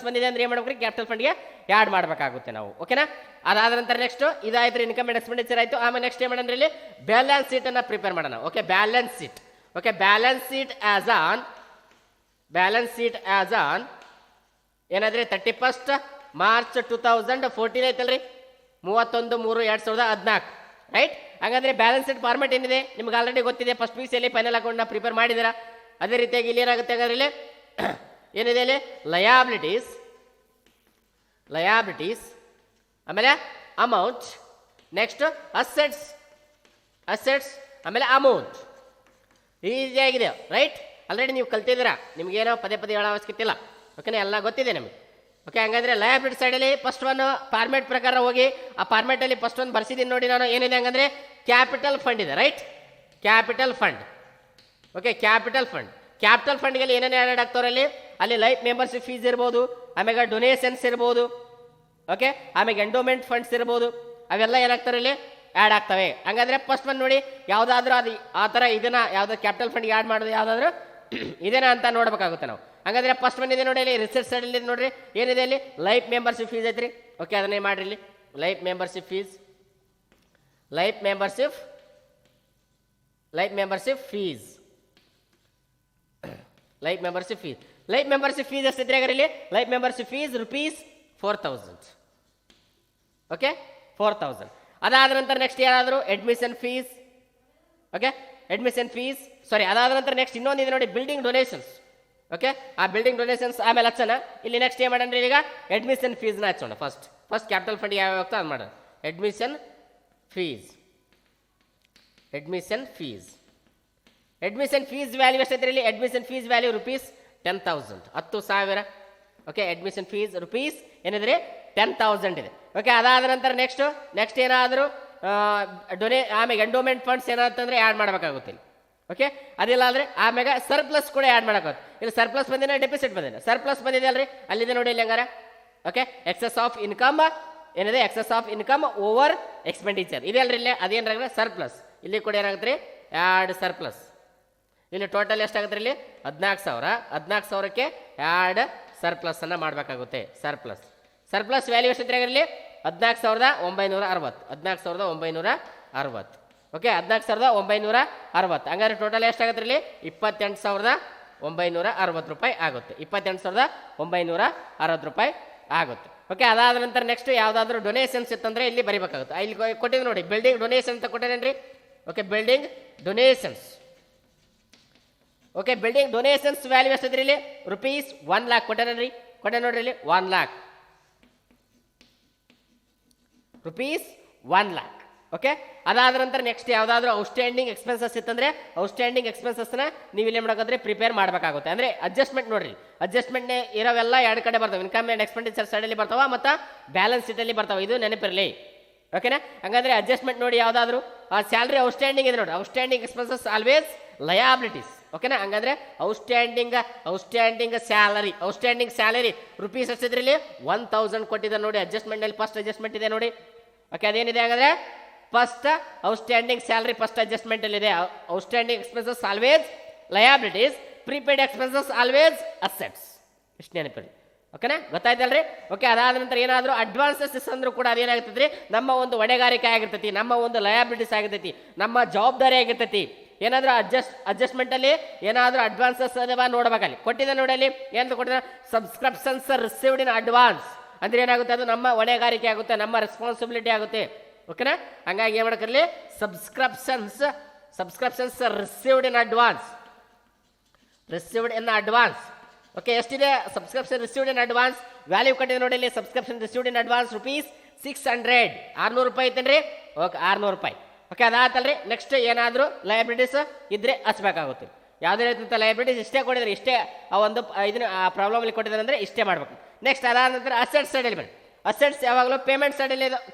ಬಂದಿದೆ ಅಂದ್ರೆ ಏನು ಮಾಡ್ಬೇಕು ಕ್ಯಾಪಿಟಲ್ ಫಂಡ್ಗೆ ಆ್ಯಡ್ ಮಾಡಬೇಕಾಗುತ್ತೆ ನಾವು. ಓಕೆನಾ, ಅದಾದ ನಂತರ ನೆಕ್ಸ್ಟ್ ಇದಾಯ್ತು ಇನ್ಕಮ್ ಆ್ಯಂಡ್ ಎಕ್ಸ್ಪೆಂಡಿಚರ್ ಆಯಿತು. ಆಮೇಲೆ ನೆಕ್ಸ್ಟ್ ಏನು ಮಾಡೋಣ ಇಲ್ಲಿ ಬ್ಯಾಲೆನ್ಸ್ ಶೀಟನ್ನು ಪ್ರಿಪೇರ್ ಮಾಡೋಣ. Okay, balance sheet as on ಏನಾದ್ರೆ 31 ಮಾರ್ಚ್ 2014 ಐತಲ್ರಿ 31/3/2014 ರೈಟ್. ಹಾಗಾದ್ರೆ ಬ್ಯಾಲೆನ್ಸ್ ಶೀಟ್ ಫಾರ್ಮೆಟ್ ಏನಿದೆ ನಿಮ್ಗೆ ಆಲ್ರೆಡಿ ಗೊತ್ತಿದೆ. ಫಸ್ಟ್ PCಯಲ್ಲಿ ಫೈನಲ್ ಅಕೌಂಟ್ನ ಪ್ರಿಪೇರ್ ಮಾಡಿದ್ದೀರಾ. ಅದೇ ರೀತಿಯಾಗಿ ಇಲ್ಲಿ ಏನಾಗುತ್ತೆ ಹಾಗಾದ್ರೆ ಇಲ್ಲಿ ಏನಿದೆ ಇಲ್ಲಿ ಲಯಾಬಿಲಿಟೀಸ್ ಆಮೇಲೆ ಅಮೌಂಟ್, ನೆಕ್ಸ್ಟ್ ಅಸೆಟ್ಸ್ ಆಮೇಲೆ ಅಮೌಂಟ್. ಈಸಿಯಾಗಿದೆ ರೈಟ್. ಆಲ್ರೆಡಿ ನೀವು ಕಲ್ತಿದ್ದೀರಾ, ನಿಮಗೇನೋ ಪದೇ ಹೇಳೋ ಅವಶ್ಯಕತೆ ಇಲ್ಲ. ಓಕೆನಾ, ಎಲ್ಲ ಗೊತ್ತಿದೆ ನಿಮಗೆ. ಓಕೆ, ಹಂಗಂದ್ರೆ ಲಯಬಿಲಿಟಿ ಸೈಡಲ್ಲಿ ಫಸ್ಟ್ ಒನ್ ಫಾರ್ಮೇಟ್ ಪ್ರಕಾರ ಹೋಗಿ ಆ ಫಾರ್ಮೇಟಲ್ಲಿ ಫಸ್ಟ್ ಒಂದು ಬರ್ಸಿದ್ದೀನಿ ನೋಡಿ ನಾನು. ಏನಿದೆ ಹಂಗಂದ್ರೆ ಕ್ಯಾಪಿಟಲ್ ಫಂಡ್ ಇದೆ right. Capital fund. Okay, capital ಫಂಡ್ಗೆಲ್ಲಿ ಏನೇನು ಆ್ಯಡ್ ಆಗ್ತಾವ್ರೆ ಅಲ್ಲಿ ಲೈಫ್ ಮೆಂಬರ್ಶಿಪ್ ಫೀಸ್ ಇರ್ಬೋದು, ಆಮೇಲೆ ಡೊನೇಷನ್ಸ್ ಇರ್ಬೋದು, ಓಕೆ, ಆಮೇಲೆ ಎಂಡೋಮೆಂಟ್ ಫಂಡ್ಸ್ ಇರ್ಬೋದು, ಅವೆಲ್ಲ ಏನಾಗ್ತಾರೆ ಇಲ್ಲಿ ಆ್ಯಡ್ ಆಗ್ತವೆ. ಹಂಗಂದ್ರೆ ಫಸ್ಟ್ ಒನ್ ನೋಡಿ ಯಾವುದಾದ್ರೂ ಅದು ಆ ಥರ ಇದನ್ನ ಯಾವ್ದು ಕ್ಯಾಪಿಟಲ್ ಫಂಡ್ಗೆ ಆ್ಯಡ್ ಮಾಡೋದು ಯಾವುದಾದ್ರೂ ಇದೇನಾ ಅಂತ ನೋಡ್ಬೇಕಾಗುತ್ತೆ ನಾವು. ಹಂಗಂದ್ರೆ ಫಸ್ಟ್ ಒನ್ ಇದೆ ನೋಡಿ ಅಲ್ಲಿ ರಿಸರ್ಚ್ ಸೈಡಲ್ಲಿ ನೋಡ್ರಿ ಏನಿದೆ ಅಲ್ಲಿ ಲೈಫ್ ಮೆಂಬರ್ಶಿಪ್ ಫೀಸ್ ಐತ್ರಿ. ಓಕೆ, ಅದನ್ನೇ ಮಾಡ್ರಿ ಇಲ್ಲಿ ಲೈಫ್ ಮೆಂಬರ್ಶಿಪ್ ಫೀಸ್ ಎಷ್ಟಿದ್ರೆ ಇಲ್ಲಿ ಲೈಫ್ ಮೆಂಬರ್ಶಿಪ್ ಫೀಸ್ ₹4,000. ಓಕೆ, 4,000. ಅದಾದ ನಂತರ ನೆಕ್ಸ್ಟ್ ಏನಾದರೂ ಅಡ್ಮಿಷನ್ ಫೀಸ್. ಓಕೆ, ಅದಾದ ನಂತರ ನೆಕ್ಸ್ಟ್ ಇನ್ನೊಂದಿದೆ ನೋಡಿ ಬಿಲ್ಡಿಂಗ್ ಡೊನೇಷನ್ಸ್. ಓಕೆ, ಆ ಬಿಲ್ಡಿಂಗ್ ಡೊನೇಷನ್ಸ್ ಆಮೇಲೆ ಹಚ್ಚೋಣ. ಇಲ್ಲಿ ನೆಕ್ಸ್ಟ್ ಏನು ಮಾಡೋಣ ಈಗ ಅಡ್ಮಿಷನ್ ಫೀಸ್ನ ಹಚ್ಚೋಣ. ಫಸ್ಟ್ ಕ್ಯಾಪಿಟಲ್ ಫಂಡ್ ಯಾವ ಹೋಗ್ತಾ ಅದು ಮಾಡೋಣ. ಅಡ್ಮಿಷನ್ ಫೀಸ್ ವ್ಯಾಲ್ಯೂ ಎಷ್ಟೈತೆ ಇಲ್ಲಿ? Admission fees value ₹10,000, 10,000. Okay, admission fees ಏನಿದ್ರೆ 10,000 ಇದೆ. ಓಕೆ, ಅದಾದ ನಂತರ ನೆಕ್ಸ್ಟ್ ಏನಾದರೂ ಆಮೇಲೆ ಎಂಡೋಮೆಂಟ್ ಫಂಡ್ಸ್ ಏನಾಯ್ತಂದ್ರೆ ಆ್ಯಡ್ ಮಾಡಬೇಕಾಗುತ್ತೆ ಇಲ್ಲಿ. ಓಕೆ, ಅದಿಲ್ಲ ಅಂದರೆ ಆಮೇಲೆ ಸರ್ಪ್ಲಸ್ ಕೂಡ ಆ್ಯಡ್ ಮಾಡೋಕ್ಕಾಗುತ್ತೆ. ಇಲ್ಲಿ ಸರ್ಪ್ಲಸ್ ಬಂದಿದೆ, ಡೆಪಿಸಿಟ್ ಬಂದಿದೆ. ಸರ್ಪ್ಲಸ್ ಬಂದಿದೆ ಅಲ್ರಿ, ಅಲ್ಲಿದೆ ನೋಡಿ ಇಲ್ಲಿ ಹಂಗಾರೆ. ಓಕೆ, ಎಕ್ಸೆಸ್ ಆಫ್ ಇನ್ಕಮ್ ಏನಿದೆ, excess of income over expenditure ಇದೆ ಅಲ್ರಿ. ಇಲ್ಲಿ ಅದೇನಾಗುತ್ತೆ ಸರ್ಪ್ಲಸ್. ಇಲ್ಲಿ ಕೂಡ ಏನಾಗುತ್ತೆ ರೀ ಆ್ಯಡ್ ಸರ್ಪ್ಲಸ್. ಇಲ್ಲಿ ಟೋಟಲ್ ಎಷ್ಟಾಗುತ್ತೆ ಇಲ್ಲಿ 14,000. 14,000ಕ್ಕೆ ಆ್ಯಡ್ ಸರ್ಪ್ಲಸ್ ಅನ್ನು ಮಾಡಬೇಕಾಗುತ್ತೆ. ಸರ್ಪ್ಲಸ್ ವ್ಯಾಲ್ಯೂ ಎಷ್ಟಿದ್ರೆ ಇಲ್ಲಿ 14,960. 14,960. ಓಕೆ, 14,960. ಹಂಗಾದ್ರೆ ಟೋಟಲ್ ಎಷ್ಟಾಗುತ್ತೆ ಇಲ್ಲಿ 28,960 ರೂಪಾಯಿ ಆಗುತ್ತೆ. 28,960 ರೂಪಾಯಿ ಆಗುತ್ತೆ. ಓಕೆ, ಅದಾದ ನಂತರ ನೆಕ್ಸ್ಟ್ ಯಾವುದಾದ್ರೂ ಡೊನೇಷನ್ಸ್ ಇತ್ತಂದ್ರೆ ಇಲ್ಲಿ ಬರಿಬೇಕಾಗುತ್ತೆ. ಇಲ್ಲಿ ಕೊಟ್ಟಿದ್ದು ನೋಡಿ ಬಿಲ್ಡಿಂಗ್ ಡೊನೇಷನ್ ಅಂತ ಕೊಟ್ಟಿದ್ದೇನೆ. Okay, building donations. Okay, building donations value ಎಷ್ಟಿದ್ರಿ ಇಲ್ಲಿ ₹1,00,000 ಕೊಟ್ಟೇನ್ರಿ. ನೋಡ್ರಿ ಇಲ್ಲಿ ₹1,00,000. ಓಕೆ, ಅದಾದ ನಂತರ ನೆಕ್ಸ್ಟ್ ಯಾವುದಾದ್ರೂ ಔಟ್ಸ್ಟ್ಯಾಂಡಿಂಗ್ ಎಕ್ಸ್ಪೆನ್ಸಸ್ ಇತ್ತಂದ್ರೆ ಔಟ್ಸ್ಟ್ಯಾಂಡಿಂಗ್ ಎಕ್ಸ್ಪೆನ್ಸಸ್ನ ನೀವು ಇಲ್ಲಿ ಮಾಡಬೇಕಾದ್ರೆ ಪ್ರಿಪೇರ್ ಮಾಡಬೇಕಾಗುತ್ತೆ. ಅಂದರೆ ಅಡ್ಜಸ್ಟ್ಮೆಂಟ್ ನೋಡ್ರಿ, ಅಡ್ಜಸ್ಟ್ಮೆಂಟ್ ಇರೋವೆಲ್ಲ ಎರಡು ಕಡೆ ಬರ್ತಾವೆ. ಇನ್ಕಮ್ ಆ್ಯಂಡ್ ಎಕ್ಸ್ಪೆಂಡಿಚರ್ ಸೈಡಲ್ಲಿ ಬರ್ತಾವ ಮತ್ತು ಬ್ಯಾಲೆನ್ಸ್ ಶೀಟಲ್ಲಿ ಬರ್ತಾವೆ. ಇದು ನೆನಪಿರಲಿ. ಓಕೆನಾ, ಹಂಗಂದ್ರೆ ಅಡ್ಜಸ್ಟ್ಮೆಂಟ್ ನೋಡಿ ಯಾವುದಾದ್ರು ಸ್ಯಾಲ್ರಿ ಔಟ್ಸ್ಟ್ಯಾಂಡಿಂಗ್ ಇದೆ ನೋಡಿ, ಔಟ್ಸ್ಟ್ಯಾಂಡಿಂಗ್ ಎಕ್ಸ್ಪೆನ್ಸಸ್ ಆಲ್ವೇಸ್ ಲಯಾಬಿಲಿಟೀಸ್. ಓಕೆನಾ, ಹಂಗಂದ್ರೆ ಔಟ್ಸ್ಟ್ಯಾಂಡಿಂಗ್ ಸ್ಯಾಲರಿ ರುಪೀಸ್ ಎಷ್ಟಿದ್ರಿ ಇಲ್ಲಿ 1,000 ಕೊಟ್ಟಿದ್ದಾರೆ ನೋಡಿ. ಅಡ್ಜಸ್ಟ್ಮೆಂಟ್ನಲ್ಲಿ ಫಸ್ಟ್ ಅಡ್ಜಸ್ಟ್ಮೆಂಟ್ ಇದೆ ನೋಡಿ. ಓಕೆ, ಅದೇನಿದೆ ಹಾಗಾದ್ರೆ first outstanding salary first adjustment ಅಲ್ಲಿ ಇದೆ. Outstanding expenses always liabilities, prepaid expenses always assets. ಇಷ್ಟು ನೆನಪಿರಿ. ಓಕೆನಾ, ಗೊತ್ತಾಯ್ತಲ್ರಿ. ಓಕೆ, ಅದಾದ ನಂತರ ಏನಾದರೂ ಅಡ್ವಾನ್ಸಸ್ ಅಂದ್ರೂ ಕೂಡ ಅದೇನಾಗ್ತದ್ರಿ ನಮ್ಮ ಒಂದು ಹೊಣೆಗಾರಿಕೆ ಆಗಿರ್ತೈತಿ, ನಮ್ಮ ಒಂದು ಲಯಾಬಿಲಿಟೀಸ್ ಆಗಿರ್ತೈತಿ, ನಮ್ಮ ಜವಾಬ್ದಾರಿ ಆಗಿರ್ತೈತಿ. ಏನಾದರೂ ಅಡ್ಜಸ್ಟ್ಮೆಂಟಲ್ಲಿ ಏನಾದರೂ ಅಡ್ವಾನ್ಸಸ್ ಅದಾವ ನೋಡ್ಬೇಕಲ್ಲಿ ಕೊಟ್ಟಿದೆ ನೋಡಿ. ಅಲ್ಲಿ ಏನು ಕೊಟ್ಟಿದೆ ಸಬ್ಸ್ಕ್ರಿಪ್ಷನ್ಸ್ ರಿಸೀವ್ಡ್ ಇನ್ ಅಡ್ವಾನ್ಸ್ ಅಂದ್ರೆ ಏನಾಗುತ್ತೆ ಅದು ನಮ್ಮ ಹೊಣೆಗಾರಿಕೆ ಆಗುತ್ತೆ, ನಮ್ಮ ರೆಸ್ಪಾನ್ಸಿಬಿಲಿಟಿ ಆಗುತ್ತೆ. ಓಕೆನಾ, ಹಂಗಾಗಿ ಏನು ಮಾಡಕ್ಕಲ್ಲಿ subscriptions received in advance. Okay, ಎಷ್ಟಿದೆ subscription received in advance value ಕಟ್ಟಿದೆ ನೋಡಿ. ಇಲ್ಲಿ ಸಬ್ಸ್ಕ್ರಿಪ್ಷನ್ ರಿಸೀವ್ಡ್ ಇನ್ ಅಡ್ವಾನ್ಸ್ ₹600. 600 ರೂಪಾಯಿ ಐತೇನ್ರಿ. ಓಕೆ, 600 ರೂಪಾಯಿ. ಓಕೆ, ಅದಾತಲ್ರಿ. ನೆಕ್ಸ್ಟ್ ಏನಾದರೂ ಲಯಬಿಲಿಟೀಸ್ ಇದ್ರೆ ಹಚ್ಬೇಕಾಗುತ್ತೆ. ಯಾವುದೇ ರೀತಿಯ ಲಯಬಿಲಿಟೀಸ್ ಇಷ್ಟೇ ಕೊಟ್ಟಿದ್ರೆ ಇಷ್ಟೇ ಆ ಒಂದು ಇದನ್ನ ಪ್ರಾಬ್ಲಮಲ್ಲಿ ಕೊಟ್ಟಿದ್ದಾರೆ ಅಂದರೆ ಇಷ್ಟೇ ಮಾಡಬೇಕು. ನೆಕ್ಸ್ಟ್ ಅದಾದ ನಂತರ ಅಸೆಟ್ಸ್ ಸೈಡಲ್ಲಿ ಬನ್ನಿ. ಅಸೆಟ್ಸ್ ಯಾವಾಗಲೂ ಪೇಮೆಂಟ್ ಸೈಡಲ್ಲಿ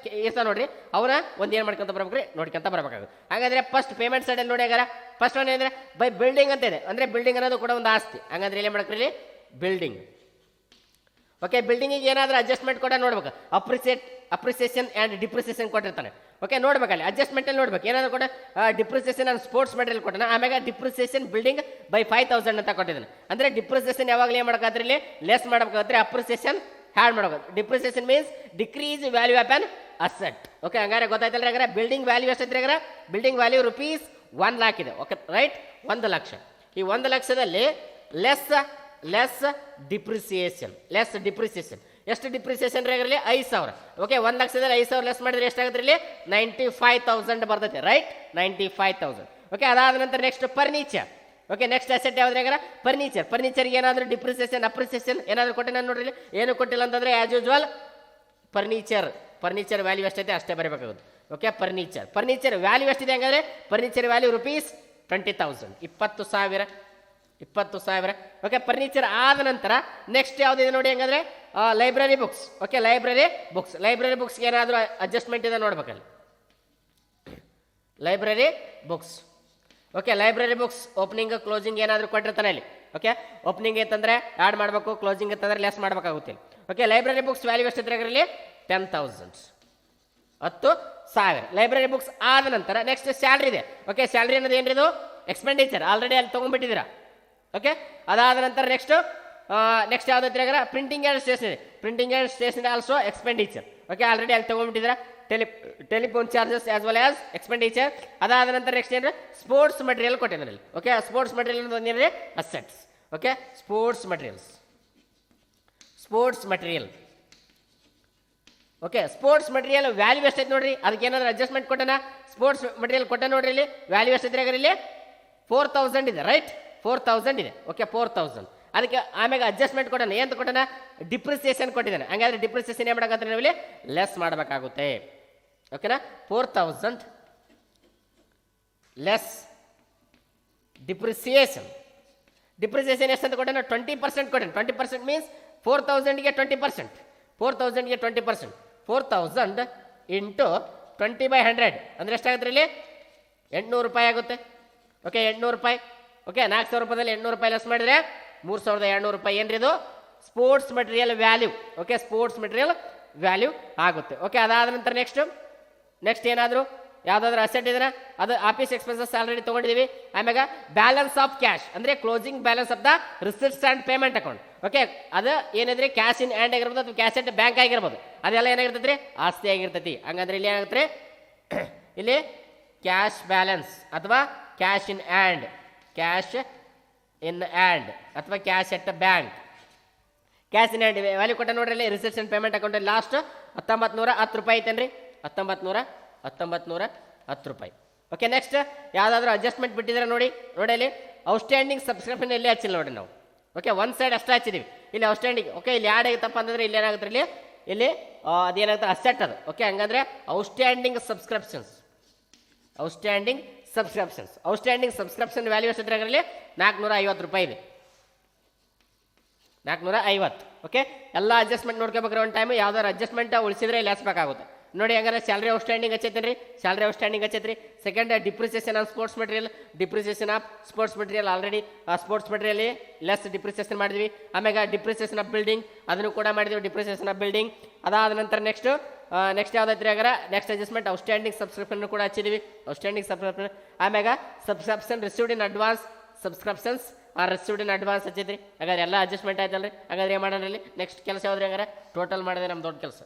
ಇರ್ತಾವೆ ನೋಡ್ರಿ. ಅವನ್ನ ಒಂದು ಏನು ಮಾಡ್ಕೊಂತ ಬರ್ಬೇಕ್ರಿ, ನೋಡ್ಕೊಂತ ಬರ್ಬೇಕಾಗುತ್ತೆ. ಹಾಗಾದ್ರೆ ಫಸ್ಟ್ ಪೇಮೆಂಟ್ ಸೈಡಲ್ಲಿ ನೋಡಿ. ಹಾಗಾರ ಫಸ್ಟ್ ಒನ್ ಏನಂದ್ರೆ ಬೈ ಬಿಲ್ಡಿಂಗ್ ಅಂತ ಇದೆ. ಅಂದರೆ ಬಿಲ್ಡಿಂಗ್ ಅನ್ನೋದು ಕೂಡ ಒಂದು ಆಸ್ತಿ. ಹಂಗಂದ್ರೆ ಏನು ಮಾಡಕ್ರಿ ಇಲ್ಲಿ ಬಿಲ್ಡಿಂಗ್. ಓಕೆ, ಬಿಲ್ಡಿಂಗಿಗೆ ಏನಾದರೂ ಅಡ್ಜಸ್ಟ್ಮೆಂಟ್ ಕೂಡ ನೋಡ್ಬೇಕು. ಅಪ್ರಿಸಿಯೇಷನ್ ಆ್ಯಂಡ್ ಡಿಪ್ರಿಸಿಯೇಷನ್ ಕೊಟ್ಟಿರ್ತಾನೆ. ಓಕೆ, ನೋಡ್ಬೇಕಲ್ಲಿ ಅಡ್ಜಸ್ಟ್ಮೆಂಟಲ್ಲಿ ನೋಡ್ಬೇಕು. ಏನಾದರೂ ಕೂಡ ಡಿಪ್ರಿಸಿಯೇಷನ್ ಆ್ಯಂಡ್ ಸ್ಪೋರ್ಟ್ಸ್ ಮೆಟೀರಿಯಲ್ ಕೊಟ್ಟಣ. ಆಮೇಲೆ ಡಿಪ್ರಿಸಿಯೇಷನ್ ಬಿಲ್ಡಿಂಗ್ ಬೈ 5,000 ಅಂತ ಕೊಟ್ಟಿದ್ದಾನೆ. ಅಂದರೆ ಡಿಪ್ರಿಸಿಯೇಷನ್ ಯಾವಾಗಲೂ ಏನು ಮಾಡೋಕ್ಕಾದ್ರೆ ಇಲ್ಲಿ ಲೆಸ್ ಮಾಡಬೇಕಾದ್ರೆ ಅಪ್ರಿಸಿಯೇಷನ್ ಹ್ಯಾಡ್ ಮಾಡಬೇಕು. Depreciation means decrease value of on asset. Okay, ಹಂಗಾರೆ ಗೊತ್ತಾಯ್ತಲ್ಲ. ಹಾಗಾದ್ರೆ ಬಿಲ್ಡಿಂಗ್ ವ್ಯಾಲ್ಯೂ ಎಷ್ಟೈತ್ರಿ? ಹಾಗಾದ್ರೆ ಬಿಲ್ಡಿಂಗ್ ವ್ಯಾಲ್ಯೂ ₹1,00,000 ಇದೆ. Okay, right, 1,00,000. ಈ 1,00,000ದಲ್ಲಿ ಲೆಸ್ ಡಿಪ್ರಿಸಿಯೇಷನ್. ಎಷ್ಟು ಡಿಪ್ರಿಸಿಯೇಷನ್ ರೀ? ಆಗಲಿ 5,000. ಓಕೆ, 1,00,000ದಲ್ಲಿ 5,000 ಲೆಸ್ ಮಾಡಿದ್ರೆ ಎಷ್ಟಾಗುತ್ತೆ ಇಲ್ಲಿ 95,000 ಬರ್ತೈತೆ. ರೈಟ್, 95,000. ಓಕೆ, ಅದಾದ ನಂತರ next furniture. Okay, next asset ಯಾವ್ದು? ಹಾಗಾದ್ರೆ ಫರ್ನಿಚರ್ಗೆ ಏನಾದರೂ ಡಿಪ್ರಿಸಿಯೇಷನ್ ಅಪ್ರಿಸಿಯೇಷನ್ ಏನಾದರೂ ಕೊಟ್ಟಿಲ್ಲ ನೋಡ್ರಿ. ಏನು ಕೊಟ್ಟಿಲ್ಲ ಅಂತಂದ್ರೆ ಆಸ್ ಯೂಸ್ವಲ್ ಫರ್ನಿಚರ್ ವ್ಯಾಲ್ಯೂ ಎಷ್ಟೈತೆ ಅಷ್ಟೇ ಬರಬೇಕಾಗುತ್ತೆ. ಓಕೆ, ಫರ್ನಿಚರ್ ವ್ಯಾಲ್ಯೂ ಎಷ್ಟಿದೆ ಹಂಗಾದ್ರೆ furniture value rupees 20,000, 20,000. Okay, furniture ಆದ ನಂತರ ನೆಕ್ಸ್ಟ್ ಯಾವುದಿದೆ ನೋಡಿ ಹಂಗಾದ್ರೆ ಲೈಬ್ರರಿ ಬುಕ್ಸ್. ಓಕೆ, ಲೈಬ್ರರಿ ಬುಕ್ಸ್ಗೆ ಏನಾದರೂ ಅಡ್ಜಸ್ಟ್ಮೆಂಟ್ ಇದೆ ನೋಡ್ಬೇಕಲ್ಲಿ. Library books. Okay, library books opening closing ಏನಾದರೂ ಕೊಟ್ಟಿರ್ತಾನೆ ಇಲ್ಲಿ. ಓಕೆ, ಓಪನಿಂಗ್ ಇತ್ತಂದ್ರೆ ಆ್ಯಡ್ ಮಾಡಬೇಕು, ಕ್ಲೋಸಿಂಗ್ ಇತ್ತಂದ್ರೆ ಲೆಸ್ ಮಾಡಬೇಕಾಗುತ್ತೆ. ಓಕೆ, ಲೈಬ್ರರಿ ಬುಕ್ಸ್ ವ್ಯಾಲ್ಯೂ ಎಷ್ಟಿದ್ರೆ ಅದರಲ್ಲಿ 10,000, 10,000 ಲೈಬ್ರರಿ ಬುಕ್ಸ್ ಆದ ನಂತರ ನೆಕ್ಸ್ಟ್ ಸ್ಯಾಲ್ರಿ ಇದೆ. ಓಕೆ, ಸ್ಯಾಲ್ರಿ ಅನ್ನೋದು ಏನ್ರಿ ಇದು ಎಕ್ಸ್ಪೆಂಡಿಚರ್, ಆಲ್ರೆಡಿ ಅಲ್ಲಿ ತೊಗೊಂಡ್ಬಿಟ್ಟಿದ್ದೀರಾ. ಓಕೆ, ಅದಾದ ನಂತರ ನೆಕ್ಸ್ಟ್ ಯಾವ್ದು printing and stationery also expenditure. Okay, already ಅಲ್ಲಿ ತೊಗೊಂಡ್ಬಿಟ್ಟಿದ್ದೀರಾ. Telephone charges as well as expenditure. ಅದಾದ ನಂತರ ನೆಕ್ಸ್ಟ್ ಏನ್ರಿ ಸ್ಪೋರ್ಟ್ಸ್ ಮಟೀರಿಯಲ್ ಕೊಟ್ಟಿದ್ದಾರೆ. ಓಕೆ, ಸ್ಪೋರ್ಟ್ಸ್ ಮಟೀರಿಯಲ್ ಏನ್ರಿ assets. Okay, sports material. Okay, sports material value ಎಷ್ಟೈತೆ ನೋಡ್ರಿ, ಅದಕ್ಕೆ ಏನಾದ್ರು ಅಡ್ಜಸ್ಟ್ಮೆಂಟ್ ಕೊಟ್ಟನ. ಸ್ಪೋರ್ಟ್ಸ್ ಮಟೀರಿಯಲ್ ಕೊಟ್ಟ ನೋಡ್ರಿ, ಇಲ್ಲಿ ವ್ಯಾಲ್ಯೂ ಎಷ್ಟಿದ್ರೆ ಇಲ್ಲಿ 4,000 ಇದೆ. ರೈಟ್, 4,000 ಇದೆ. ಓಕೆ, 4,000 ಅದಕ್ಕೆ ಆಮೇಲೆ ಅಡ್ಜಸ್ಟ್ಮೆಂಟ್ ಕೊಟ್ಟನ. ಏನು ಕೊಟ್ಟನ? ಡಿಪ್ರಿಸಿಯೇಷನ್ ಕೊಟ್ಟಿದ್ದಾನೆ. ಹಂಗಾದ್ರೆ ಡಿಪ್ರಿಸಿಯೇಷನ್ ಏನು ಮಾಡಕಂತ ನಾವಿಲ್ಲಿ ಲೆಸ್ ಮಾಡಬೇಕಾಗುತ್ತೆ. ಓಕೆನಾ, 4,000 ಲೆಸ್ ಡಿಪ್ರಿಸಿಯೇಷನ್ ಎಷ್ಟಂತ ಕೊಟ್ಟನ? 20% ಕೊಟ್ಟನ. 20% ಮೀನ್ಸ್ 4,000ಗೆ 20%. 4,000 ಇಂಟು 20/100 ಅಂದರೆ ಎಷ್ಟಾಗುತ್ತೆ ಇಲ್ಲಿ? 800 ರೂಪಾಯಿ ಆಗುತ್ತೆ. ಓಕೆ, 800 ರೂಪಾಯಿ. ಓಕೆ, 4,000 ರೂಪಾಯಿದಲ್ಲಿ 800 ರೂಪಾಯಿ ಲೆಸ್ ಮಾಡಿದರೆ 3,200 ರೂಪಾಯಿ. ಏನ್ರಿ ಇದು? Sports material value. Okay, sports material value ಆಗುತ್ತೆ. ಓಕೆ, ಅದಾದ ನಂತರ ನೆಕ್ಸ್ಟ್ ಏನಾದರೂ ಯಾವುದಾದ್ರೂ ಅಸೆಟ್ ಇದನ್ನ ಅದು ಆಫೀಸ್ ಎಕ್ಸ್ಪೆನ್ಸಸ್ ಆಲ್ರೆಡಿ ತೊಗೊಂಡಿದ್ದೀವಿ. ಆಮ್ಯಾಗ ಬ್ಯಾಲೆನ್ಸ್ ಆಫ್ ಕ್ಯಾಶ್ ಅಂದರೆ closing balance of the receipts and payment account. Okay, ಅದು ಏನಿದ್ರೆ ಕ್ಯಾಶ್ ಇನ್ ಹ್ಯಾಂಡ್ ಆಗಿರ್ಬೋದು ಅಥವಾ ಕ್ಯಾಶ್ ಅಟ್ ಬ್ಯಾಂಕ್ ಆಗಿರ್ಬೋದು, ಅದೆಲ್ಲ ಏನಾಗಿರ್ತೈತಿ ರೀ? ಆಸ್ತಿ ಆಗಿರ್ತೈತಿ. ಹಂಗಂದ್ರೆ ಇಲ್ಲಿ ಏನಾಗುತ್ತೆ ರೀ? ಇಲ್ಲಿ ಕ್ಯಾಶ್ ಬ್ಯಾಲೆನ್ಸ್ ಅಥವಾ ಕ್ಯಾಶ್ ಇನ್ ಹ್ಯಾಂಡ್ ಅಥವಾ cash at bank. Cash in hand value ಕೊಟ್ಟ ನೋಡ್ರಿ ಇಲ್ಲಿ receipts and payment account last 1,910 ರೂಪಾಯಿ ಐತೇನ್ರಿ? 1,910 ರೂಪಾಯಿ. ಓಕೆ, ನೆಕ್ಸ್ಟ್ ಯಾವುದಾದ್ರೂ ಅಡ್ಜಸ್ಟ್ಮೆಂಟ್ ಬಿಟ್ಟಿದ್ರೆ ನೋಡಿ ಅಲ್ಲಿ ಔಟ್ಸ್ಟ್ಯಾಂಡಿಂಗ್ ಸಬ್ಸ್ಕ್ರಿಪ್ಷನ್ ಎಲ್ಲಿ ಹಚ್ಚಿಲ್ಲ ನೋಡಿ ನಾವು. ಓಕೆ, ಒಂದು ಸೈಡ್ ಅಷ್ಟೇ ಹಚ್ಚಿದ್ದೀವಿ. ಇಲ್ಲಿ ಔಟ್ಸ್ಟ್ಯಾಂಡಿಂಗ್. ಓಕೆ, ಇಲ್ಲಿ ಆ್ಯಡ್ ಆಗತ್ತಪ್ಪ ಅಂತಂದ್ರೆ ಇಲ್ಲಿ ಏನಾಗುತ್ತೆ ಇಲ್ಲಿ ಅದೇನಾಗುತ್ತೆ ಅಸೆಟ್ ಅದು. ಓಕೆ, ಹಂಗಂದ್ರೆ ಔಟ್ಸ್ಟ್ಯಾಂಡಿಂಗ್ ಸಬ್ಸ್ಕ್ರಿಪ್ಷನ್ ವ್ಯಾಲ್ಯೂ ಎಷ್ಟಿದ್ರೆ ಅದರಲ್ಲಿ 450 ರೂಪಾಯಿ ಇದೆ. 450. ಓಕೆ, ಎಲ್ಲ ಅಡ್ಜಸ್ಟ್ಮೆಂಟ್ ನೋಡ್ಕೋಬೇಕಾದ್ರೆ ಒಂದು ಟೈಮ್ ಯಾವ್ದಾದ್ರು ಅಡ್ಜಸ್ಟ್ಮೆಂಟ್ ಉಳಿಸಿದ್ರೆ ಇಲ್ಲಿ ಹಚ್ಬೇಕಾಗುತ್ತೆ ನೋಡಿ. ಹಂಗಾರೆ ಸ್ಯಾಲ್ರಿ ಔಟ್ಸ್ಟ್ಯಾಂಡಿಂಗ್ ಹಚ್ಚೈತೆ ರೀ. Second depreciation on sports material. Already sports material less depreciation ಮಾಡಿದ್ವಿ. ಆಮೇಲೆ ಡಿಪ್ರಿಸಿಯೇಷನ್ ಆಫ್ ಬಿಲ್ಡಿಂಗ್ ಅದನ್ನು ಕೂಡ ಮಾಡಿದ್ವಿ. ಅದಾದ ನಂತರ ನೆಕ್ಸ್ಟ್ ಯಾವ್ದೈತ್ರಿ ಹಾಗಾರ ನೆಕ್ಸ್ಟ್ ಅಡ್ಜಸ್ಟ್ಮೆಂಟ್ ಔಟ್ಸ್ಟ್ಯಾಂಡಿಂಗ್ ಸಬ್ಸ್ಕ್ರಿಪ್ಷನ್ ಕೂಡ ಹಚ್ಚಿದ್ವಿ. ಆಮ್ಯಾಗ ಸಬ್ಸ್ಕ್ರಿಪ್ಷನ್ ರಿಸೀವ್ಡ್ ಇನ್ ಅಡ್ವಾನ್ಸ್ ಹಚ್ಚಿದ್ರಿ. ಹಾಗಾದ್ರೆ ಎಲ್ಲ ಅಡ್ಜಸ್ಟ್ಮೆಂಟ್ ಆಯ್ತಲ್ರಿ. ಹಾಗಾದ್ರೆ ಏನು ಮಾಡೋಣ ಇಲ್ಲಿ ನೆಕ್ಸ್ಟ್ ಕೆಲಸ ಯಾವ್ದ್ರಿ? ಹಂಗಾರೆ ಟೋಟಲ್ ಮಾಡಿದ್ರೆ ನಮ್ಮ ದೊಡ್ಡ ಕೆಲಸ.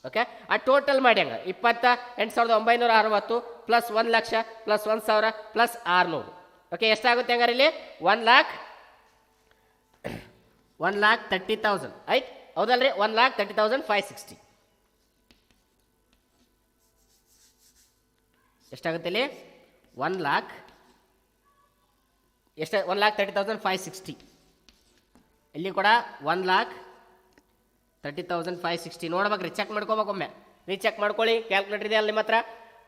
ಓಕೆ, ಆ ಟೋಟಲ್ ಮಾಡಿ ಹಂಗ 28,960 ಪ್ಲಸ್ 1,00,000 ಪ್ಲಸ್ 1,000 ಪ್ಲಸ್ 600. ಓಕೆ, ಎಷ್ಟಾಗುತ್ತೆ ಹಂಗಾರೆ ಇಲ್ಲಿ? 1,30,000 ಆಯ್ತು, ಹೌದಲ್ರಿ? 1,30,560 ಎಷ್ಟಾಗುತ್ತೆ ಇಲ್ಲಿ? 1,30,560. ಇಲ್ಲಿ ಕೂಡ 1,30,560 ನೋಡ್ಬೇಕ್ರಿ. ಚೆಕ್ ಮಾಡ್ಕೋಬೇಕೊಮ್ಮೆ, ರೀಚೆಕ್ ಮಾಡ್ಕೊಳ್ಳಿ. ಕ್ಯಾಲ್ಕುಲೇಟರ್ ಇದೆ ಅಲ್ಲಿ ನಿಮ್ಮ ಹತ್ರ.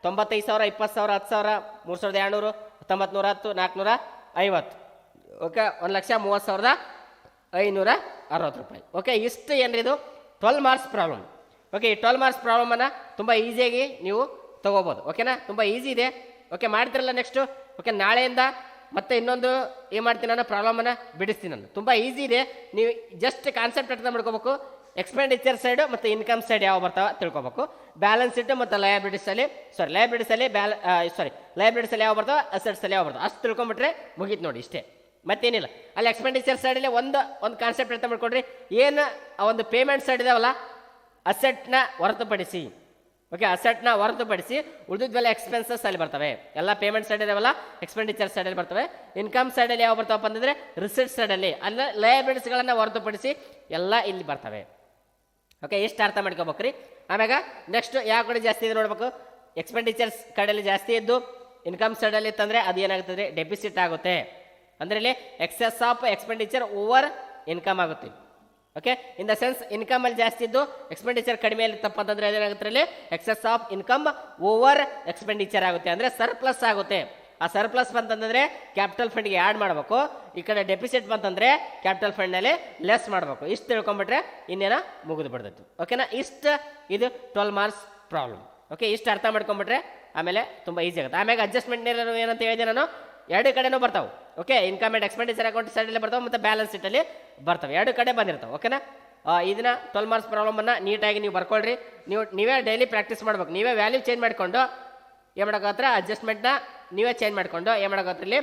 95,000 20,000 10,000 3,200 1,910 450. ಓಕೆ, 1,30,560 ರೂಪಾಯಿ. ಓಕೆ, ಇಷ್ಟು ಏನ್ರಿ ಇದು 12 ಮಾರ್ಕ್ಸ್ ಪ್ರಾಬ್ಲಮ್. ಓಕೆ, ಈ 12 ಮಾರ್ಕ್ಸ್ ಪ್ರಾಬ್ಲಮನ್ನು ತುಂಬ ಈಸಿಯಾಗಿ ನೀವು ತೊಗೋಬೋದು. ಓಕೆನಾ, ತುಂಬ ಈಸಿ ಇದೆ. ಓಕೆ, ಮಾಡ್ತಿರಲ್ಲ ನೆಕ್ಸ್ಟು. ಓಕೆ, ನಾಳೆಯಿಂದ ಮತ್ತೆ ಇನ್ನೊಂದು ಏನು ಮಾಡ್ತೀನಿ ನಾನು ಪ್ರಾಬ್ಲಮನ್ನು ಬಿಡಿಸ್ತೀನಿ ನಾನು. ತುಂಬ ಈಸಿ ಇದೆ. ನೀವು ಜಸ್ಟ್ ಕಾನ್ಸೆಪ್ಟ್ ಅರ್ಥ ಮಾಡ್ಕೋಬೇಕು. ಎಕ್ಸ್ಪೆಂಡಿಚರ್ ಸೈಡು ಮತ್ತು ಇನ್ಕಮ್ ಸೈಡ್ ಯಾವ ಬರ್ತಾವ ತಿಳ್ಕೊಬೇಕು. ಬ್ಯಾಲೆನ್ಸ್ ಶೀಟ್ ಮತ್ತು ಲಯಬಿಲಿಟೀಸಲ್ಲಿ ಯಾವ ಬರ್ತಾವ, ಅಸೆಟ್ಸಲ್ಲಿ ಯಾವ ಬರ್ತಾವ ಅಷ್ಟು ತಿಳ್ಕೊಂಬಿಟ್ರೆ ಮುಗೀತು ನೋಡಿ, ಇಷ್ಟೇ, ಮತ್ತೇನಿಲ್ಲ. ಅಲ್ಲಿ ಎಕ್ಸ್ಪೆಂಡಿಚರ್ ಸೈಡಲ್ಲಿ ಒಂದು ಕಾನ್ಸೆಪ್ಟ್ ಅರ್ಥ ಮಾಡ್ಕೊಡ್ರಿ. ಏನು ಆ ಒಂದು ಪೇಮೆಂಟ್ ಸೈಡ್ ಇದಾವಲ್ಲ, ಅಸೆಟ್ನ ಹೊರತುಪಡಿಸಿ. ಓಕೆ, ಅಸೆಟ್ನ ಹೊರತುಪಡಿಸಿ ಉಳಿದಿದ್ವೆಲ್ಲ ಎಕ್ಸ್ಪೆನ್ಸಸ್ ಅಲ್ಲಿ ಬರ್ತವೆ. ಎಲ್ಲ ಪೇಮೆಂಟ್ ಸೈಡ್ ಇದಾವಲ್ಲ ಎಕ್ಸ್ಪೆಂಡಿಚರ್ ಸೈಡಲ್ಲಿ ಬರ್ತವೆ. ಇನ್ಕಮ್ ಸೈಡಲ್ಲಿ ಯಾವ ಬರ್ತಾವಪ್ಪ ಅಂತಂದರೆ ರಿಸಿಟ್ ಸೈಡಲ್ಲಿ, ಅಲ್ಲ ಲಯಬಿಲಿಟೀಸ್ಗಳನ್ನು ಹೊರತುಪಡಿಸಿ ಎಲ್ಲ ಇಲ್ಲಿ ಬರ್ತವೆ. ಓಕೆ, ಎಷ್ಟು ಅರ್ಥ ಮಾಡ್ಕೋಬೇಕ್ರಿ. ಆಮ್ಯಾಗ ನೆಕ್ಸ್ಟ್ ಯಾವ ಕಡೆ ಜಾಸ್ತಿ ಇದೆ ನೋಡ್ಬೇಕು. ಎಕ್ಸ್ಪೆಂಡಿಚರ್ಸ್ ಕಡೆಯಲ್ಲಿ ಜಾಸ್ತಿ ಇದ್ದು ಇನ್ಕಮ್ ಸೈಡಲ್ಲಿ ಇತ್ತಂದರೆ ಅದು ಏನಾಗುತ್ತದೆ? ಡೆಫಿಸಿಟ್ ಆಗುತ್ತೆ. ಅಂದರೆ ಇಲ್ಲಿ excess of expenditure over income ಆಗುತ್ತೆ. ಓಕೆ, ಇನ್ ದ ಸೆನ್ಸ್ ಇನ್ಕಮಲ್ಲಿ ಜಾಸ್ತಿ ಇದ್ದು ಎಕ್ಸ್ಪೆಂಡಿಚರ್ ಕಡಿಮೆ ತಪ್ಪಂತಂದ್ರೆ ಏನಾಗುತ್ತೆ ಅಲ್ಲಿ excess of income over expenditure ಆಗುತ್ತೆ, ಅಂದರೆ ಸರ್ಪ್ಲಸ್ ಆಗುತ್ತೆ. ಆ ಸರ್ಪ್ಲಸ್ ಬಂತಂದ್ರೆ ಕ್ಯಾಪಿಟಲ್ ಫಂಡ್ಗೆ ಆ್ಯಡ್ ಮಾಡಬೇಕು, ಈ ಕಡೆ ಡೆಪಿಸಿಟ್ ಬಂತಂದ್ರೆ ಕ್ಯಾಪಿಟಲ್ ಫಂಡ್ನಲ್ಲಿ ಲೆಸ್ ಮಾಡಬೇಕು. ಇಷ್ಟು ತಿಳ್ಕೊಂಬಿಟ್ರೆ ಇನ್ನೇನ ಮುಗಿದು ಬಿಡ್ತೈತಿ. ಓಕೆನಾ, ಇಷ್ಟು ಇದು 12 ಮಾರ್ಕ್ಸ್ ಪ್ರಾಬ್ಲಮ್. ಓಕೆ, ಇಷ್ಟು ಅರ್ಥ ಮಾಡ್ಕೊಂಬಿಟ್ರೆ ಆಮೇಲೆ ತುಂಬ ಈಸಿ ಆಗುತ್ತೆ. ಆಮೇಲೆ ಅಡ್ಜಸ್ಟ್ಮೆಂಟ್ ಏನಂತ ಹೇಳಿದೆ ನಾನು, ಎರಡು ಕಡೆನೂ ಬರ್ತಾವೆ. Okay, income and expenditure account ಸೈಡಲ್ಲಿ ಬರ್ತಾವೆ ಮತ್ತು ಬ್ಯಾಲೆನ್ಸ್ ಶೀಟಲ್ಲಿ ಬರ್ತವೆ, ಎರಡು ಕಡೆ ಬಂದಿರ್ತಾವೆ. ಓಕೆನಾ, ಇದನ್ನ 12 ಮಾರ್ಕ್ಸ್ ಪ್ರಾಬ್ಲಮನ್ನು ನೀಟಾಗಿ ನೀವು ಬರ್ಕೊಳ್ರಿ. ನೀವೇ ಡೈಲಿ ಪ್ರಾಕ್ಟೀಸ್ ಮಾಡ್ಬೇಕು. ನೀವೇ ವ್ಯಾಲ್ಯೂ ಚೇಂಜ್ ಮಾಡಿಕೊಂಡು ಏನು ಮಾಡೋಕ್ಕಾದ್ರೆ ಅಡ್ಜಸ್ಟ್ಮೆಂಟ್ನ ನೀವೇ ಚೇಂಜ್ ಮಾಡಿಕೊಂಡು ಏನು ಮಾಡೋಕ್ಕಾಗ್ರಲ್ಲಿ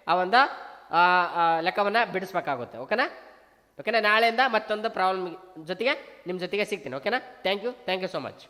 ಆ ಒಂದು ಲೆಕ್ಕವನ್ನು ಬಿಡಿಸ್ಬೇಕಾಗುತ್ತೆ. ಓಕೆನಾ, ನಾಳೆಯಿಂದ ಮತ್ತೊಂದು ಪ್ರಾಬ್ಲಮ್ ಜೊತೆಗೆ ನಿಮ್ಮ ಜೊತೆಗೆ ಸಿಗ್ತೀನಿ. ಓಕೆನಾ, ಥ್ಯಾಂಕ್ ಯು ಸೊ ಮಚ್.